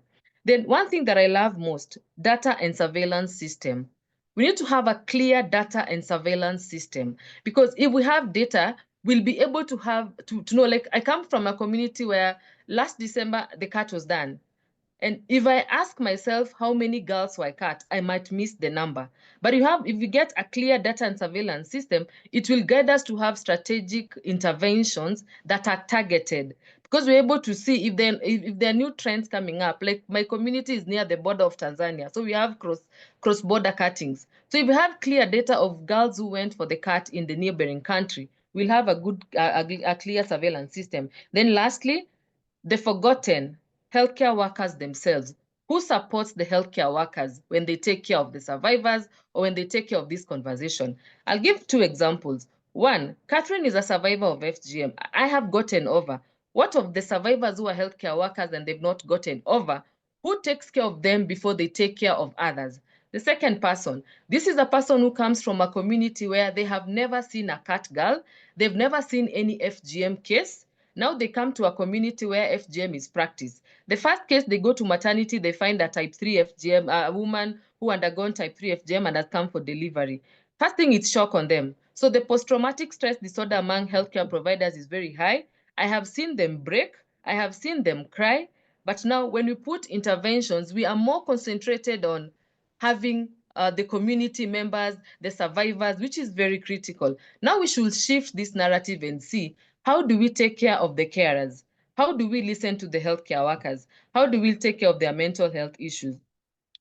Then one thing that I love most, data and surveillance system. We need to have a clear data and surveillance system, because if we have data, we'll be able to have to know, like I come from a community where last December the cut was done. And if I ask myself how many girls were cut, I might miss the number. But if we get a clear data and surveillance system, it will guide us to have strategic interventions that are targeted, because we're able to see if there are new trends coming up. Like my community is near the border of Tanzania, so we have cross-border cuttings. So if we have clear data of girls who went for the cut in the neighboring country, we'll have a clear surveillance system. Then lastly, the forgotten healthcare workers themselves. Who supports the healthcare workers when they take care of the survivors or when they take care of this conversation? I'll give two examples. One, Catherine is a survivor of FGM. I have gotten over. What of the survivors who are healthcare workers and they've not gotten over? Who takes care of them before they take care of others? The second person, this is a person who comes from a community where they have never seen a cat girl. They've never seen any FGM case. Now they come to a community where FGM is practiced. The first case, they go to maternity, they find a type 3 FGM, a woman who undergone type 3 FGM and has come for delivery. First thing, it's shock on them. So the post-traumatic stress disorder among healthcare providers is very high. I have seen them break, I have seen them cry, but now when we put interventions, we are more concentrated on having the community members, the survivors, which is very critical. Now we should shift this narrative and see, how do we take care of the carers? How do we listen to the healthcare workers? How do we take care of their mental health issues?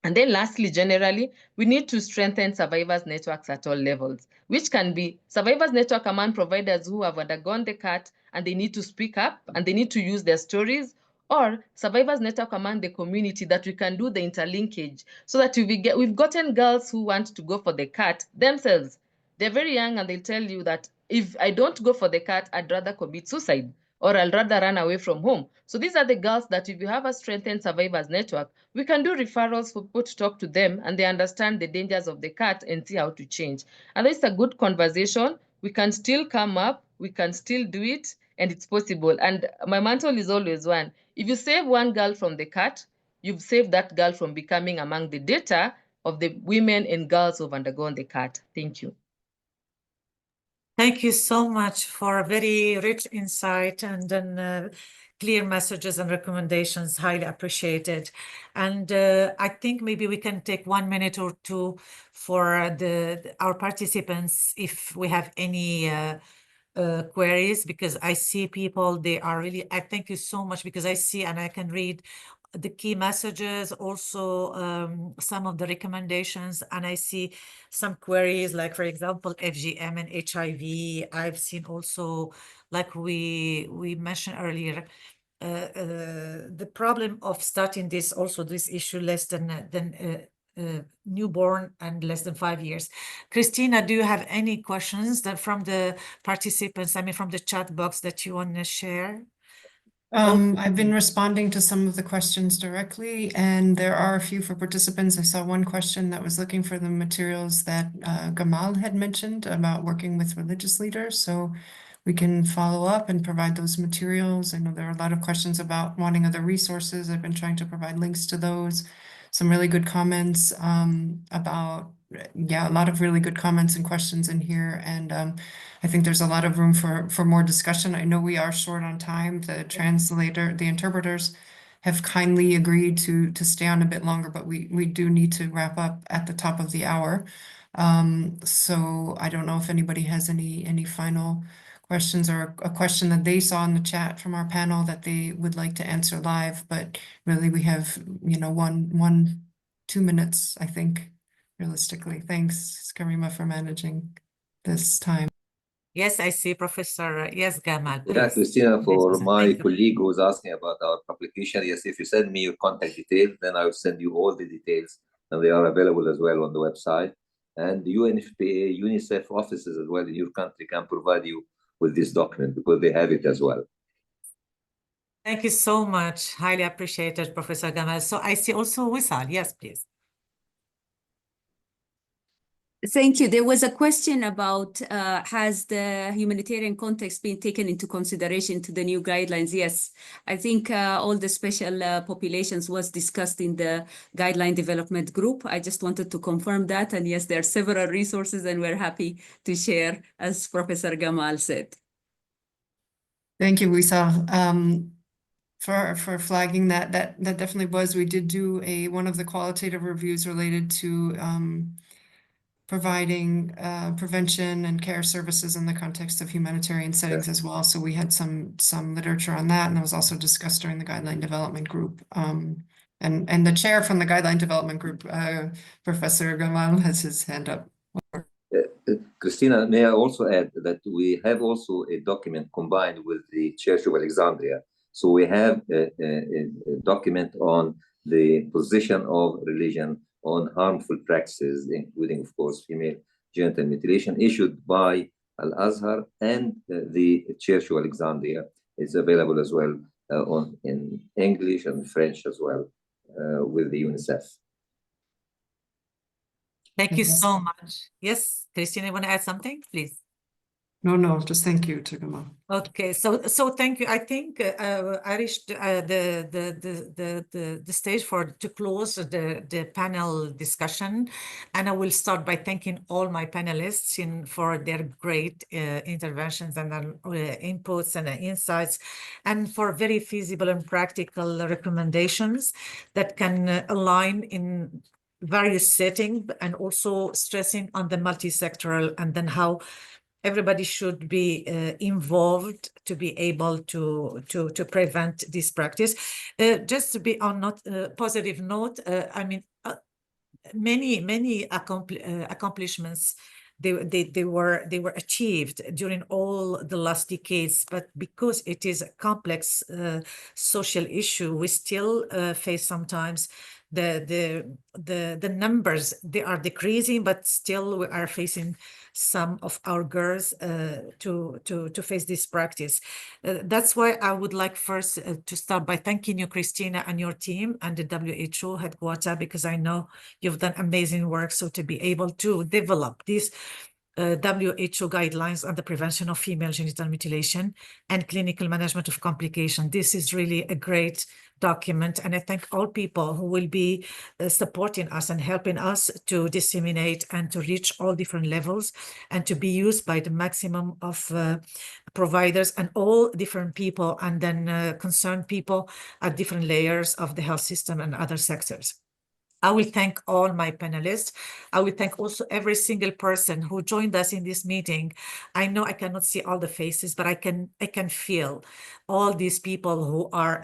And then lastly, generally, we need to strengthen survivors networks at all levels, which can be survivors network among providers who have undergone the cut and they need to speak up and they need to use their stories, or survivors network among the community that we can do the interlinkage so that we've gotten girls who want to go for the cut themselves. They're very young and they'll tell you that if I don't go for the cut, I'd rather commit suicide or I'll rather run away from home. So these are the girls that if you have a strengthened survivors network, we can do referrals for people to talk to them and they understand the dangers of the cut and see how to change. And it's a good conversation. We can still come up, we can still do it, and it's possible. And my mantle is always one. If you save one girl from the cut, you've saved that girl from becoming among the data of the women and girls who've undergone the cut. Thank you. Thank you so much for a very rich insight and then clear messages and recommendations, highly appreciated. And I think maybe we can take 1 minute or two for our participants if we have any queries, because I see people, they are really, I thank you so much because I see and I can read the key messages, also some of the recommendations, and I see some queries like, for example, FGM and HIV. I've seen also, like we mentioned earlier, the problem of starting this issue less than newborn and less than 5 years. Christina, do you have any questions that from the participants, I mean, from the chat box that you want to share? I've been responding to some of the questions directly, and there are a few for participants. I saw one question that was looking for the materials that Gamal had mentioned about working with religious leaders. So we can follow up and provide those materials. I know there are a lot of questions about wanting other resources. I've been trying to provide links to those. Some really good comments about, yeah, a lot of really good comments and questions in here. And I think there's a lot of room for more discussion. I know we are short on time. The interpreters have kindly agreed to stay on a bit longer, but we do need to wrap up at the top of the hour. So I don't know if anybody has any final questions or a question that they saw in the chat from our panel that they would like to answer live, but really we have, 2 minutes, I think, realistically. Thanks, Karima, for managing this time. Yes, I see, Professor. Yes, Gamal, Yeah, please. Christina, for Yes, my thank you. colleague who was asking about our publication, yes, if you send me your contact details, then I will send you all the details, and they are available as well on the website. And the UNFPA, UNICEF offices as well in your country can provide you with this document because they have it as well. Thank you so much. Highly appreciated, Professor Gamal. So I see also Wissal. Yes, please. Thank you. There was a question about has the humanitarian context been taken into consideration to the new guidelines? Yes, I think all the special populations was discussed in the guideline development group. I just wanted to confirm that. And yes, there are several resources and we're happy to share, as Professor Gamal said. Thank you, Wisal, for flagging that. That definitely was. We did do one of the qualitative reviews related to providing prevention and care services in the context of humanitarian settings as well. So we had some literature on that, and that was also discussed during the guideline development group. And the chair from the guideline development group, Professor Gamal, has his hand up. Christina, may I also add that we have also a document combined with the Church of Alexandria. So we have a document on the position of religion on harmful practices, including, of course, female genital mutilation, issued by Al-Azhar and the Church of Alexandria. Is available as well in English and French as well with the UNICEF. Thank you so much. Yes, Christina, you want to add something, please? No, just thank you to Gamal. Okay, so thank you. I think I reached the stage to close the panel discussion, and I will start by thanking all my panelists for their great interventions and inputs and insights, and for very feasible and practical recommendations that can align in various settings, and also stressing on the multi-sectoral and then how everybody should be involved to be able to prevent this practice. Just to be on positive note, I mean, many accomplishments they were achieved during all the last decades, but because it is a complex social issue, we still face sometimes the numbers, they are decreasing, but still we are facing some of our girls to face this practice. That's why I would like first to start by thanking you, Christina, and your team and the WHO headquarters, because I know you've done amazing work. So to be able to develop this WHO guidelines on the prevention of female genital mutilation and clinical management of complications. This is really a great document, and I thank all people who will be supporting us and helping us to disseminate and to reach all different levels and to be used by the maximum of providers and all different people, and then concerned people at different layers of the health system and other sectors. I will thank all my panelists. I will thank also every single person who joined us in this meeting. I know I cannot see all the faces, but I can feel all these people who are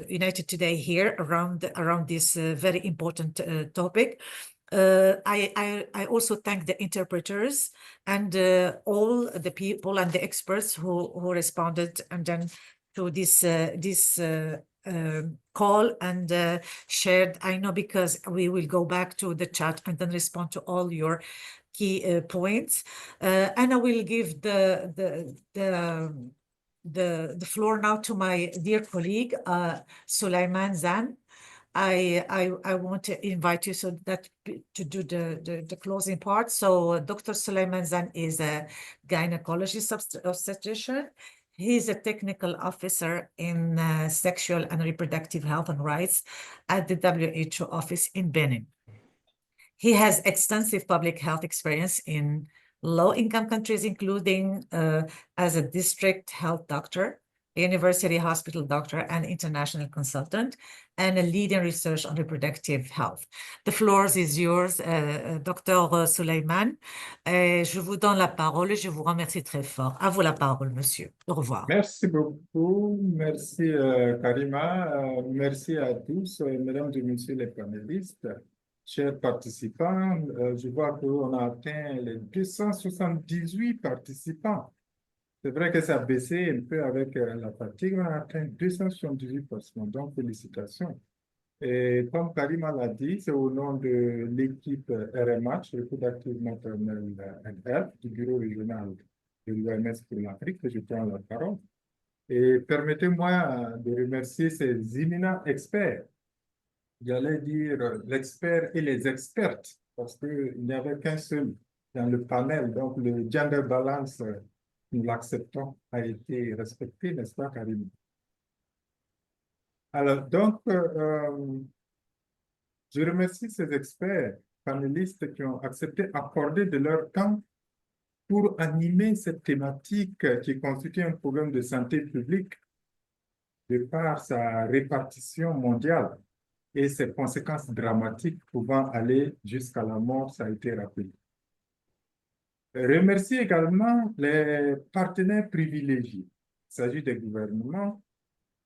united today here around this very important topic. I also thank the interpreters and all the people and the experts who responded and then to this call and shared. I know, because we will go back to the chat and then respond to all your key points. And I will give the floor now to my dear colleague, Sulaiman Zan. I want to invite you so that to do the closing part. So Dr. Sulaiman Zan is a gynecologist obstetrician. He's a technical officer in sexual and reproductive health and rights at the WHO office in Benin. He has extensive public health experience in low-income countries, including as a district health doctor, university hospital doctor, and international consultant, and a leading research on reproductive health. The floor is yours, Dr. Sulaiman. Je vous donne la parole et je vous remercie très fort. À vous la parole, monsieur. Au revoir. Merci beaucoup. Merci, Karima. Merci à tous, mesdames et messieurs les panélistes, chers participants. Je vois qu'on a atteint les 278 participants. C'est vrai que ça a baissé un peu avec la fatigue. On a atteint 278 participants, donc félicitations. Et comme Karima l'a dit, c'est au nom de l'équipe RMH, Reproductive Maternal and Health, du bureau régional de l'OMS pour l'Afrique, que je prends la parole. Et permettez-moi de remercier ces éminents experts. J'allais dire l'expert et les expertes, parce qu'il n'y avait qu'un seul dans le panel, donc le gender balance, nous l'acceptons, a été respecté, n'est-ce pas, Karima? Alors, donc, je remercie ces experts, panélistes qui ont accepté d'accorder de leur temps pour animer cette thématique qui constitue un problème de santé publique de par sa répartition mondiale et ses conséquences dramatiques pouvant aller jusqu'à la mort, ça a été rappelé. Remercie également les partenaires privilégiés. Il s'agit des gouvernements,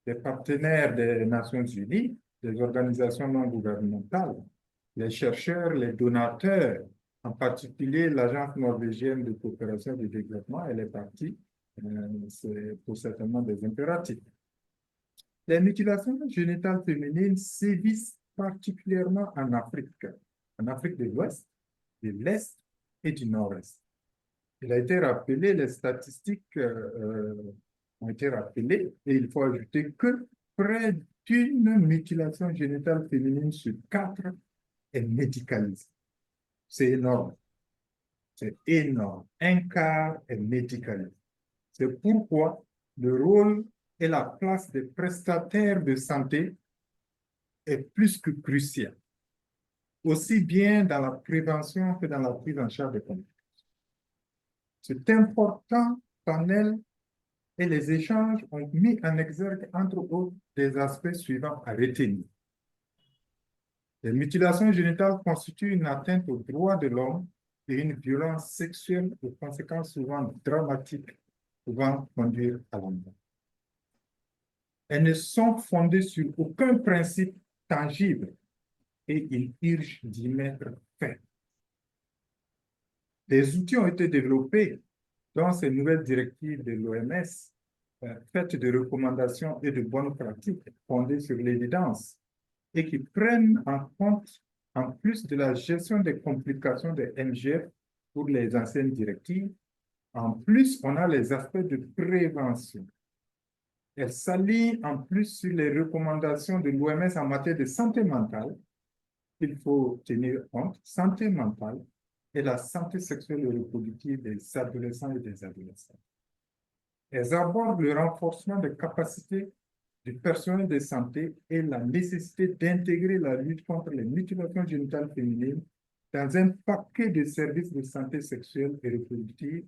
des partenaires des Nations Unies, des organisations non gouvernementales, les chercheurs, les donateurs, en particulier l'Agence norvégienne de coopération et de développement, elle est partie, c'est pour certainement des impératifs. Les mutilations génitales féminines sévissent particulièrement en Afrique de l'Ouest, de l'Est et du Nord-Est. Il a été rappelé, les statistiques ont été rappelées, et il faut ajouter que près d'une mutilation génitale féminine sur 4 est médicalisée. C'est énorme. C'est énorme. Un quart est médicalisé. C'est pourquoi le rôle et la place des prestataires de santé est plus que crucial, aussi bien dans la prévention que dans la prise en charge des complications. Cet important panel et les échanges ont mis en exergue, entre autres, des aspects suivants à retenir. Les mutilations génitales constituent une atteinte aux droits de l'homme et une violence sexuelle aux conséquences souvent dramatiques pouvant conduire à la mort. Elles ne sont fondées sur aucun principe tangible et il urge d'y mettre fin. Des outils ont été développés dans ces nouvelles directives de l'OMS, faites de recommandations et de bonnes pratiques fondées sur l'évidence et qui prennent en compte, en plus de la gestion des complications des MGF pour les anciennes directives, en plus, on a les aspects de prévention. Elle s'aligne en plus sur les recommandations de l'OMS en matière de santé mentale. Il faut tenir compte, santé mentale, et la santé sexuelle et reproductive des adolescents et des adolescentes. Elles abordent le renforcement des capacités du personnel de santé et la nécessité d'intégrer la lutte contre les mutilations génitales féminines dans un paquet de services de santé sexuelle et reproductive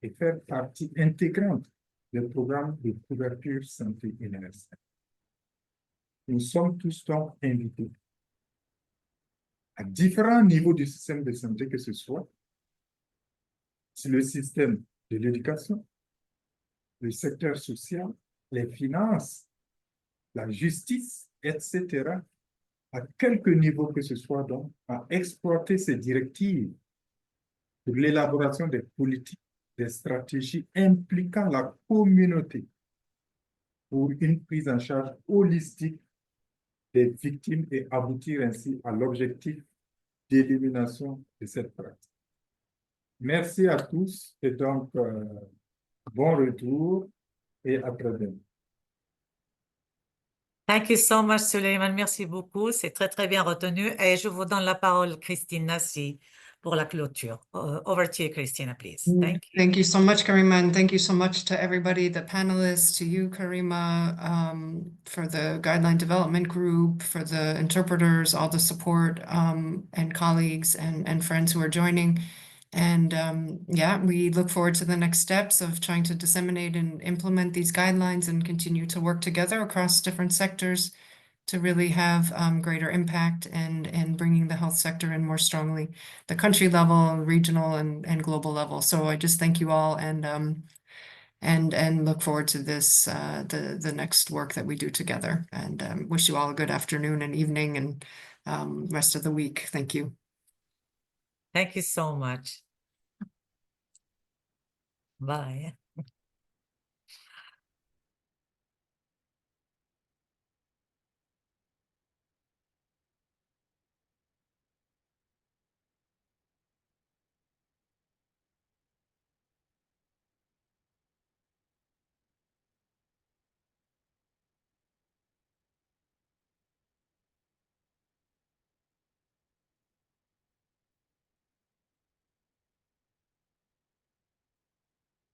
et faire partie intégrante des programmes de couverture santé universelle. Nous sommes tous donc invités à différents niveaux du système de santé, que ce soit sur le système de l'éducation, le secteur social, les finances, la justice, etc., à quelque niveau que ce soit donc, à exploiter ces directives pour l'élaboration des politiques, des stratégies impliquant la communauté pour une prise en charge holistique des victimes et aboutir ainsi à l'objectif d'élimination de cette pratique. Merci à tous et donc bon retour et à très bientôt. Thank you so much, Suleiman. Merci beaucoup. C'est très, très bien retenu. Et je vous donne la parole, Christine Nassi, pour la clôture. Over to you, Christina, please. Thank you. Thank you so much, Karima, and thank you so much to everybody, the panelists, to you, Karima, for the guideline development group, for the interpreters, all the support, and colleagues and friends who are joining. And yeah, we look forward to the next steps of trying to disseminate and implement these guidelines and continue to work together across different sectors to really have greater impact and bringing the health sector in more strongly, the country level, regional, and global level. So I just thank you all and look forward to this the next work that we do together. And wish you all a good afternoon and evening and rest of the week. Thank you. Thank you so much. Bye.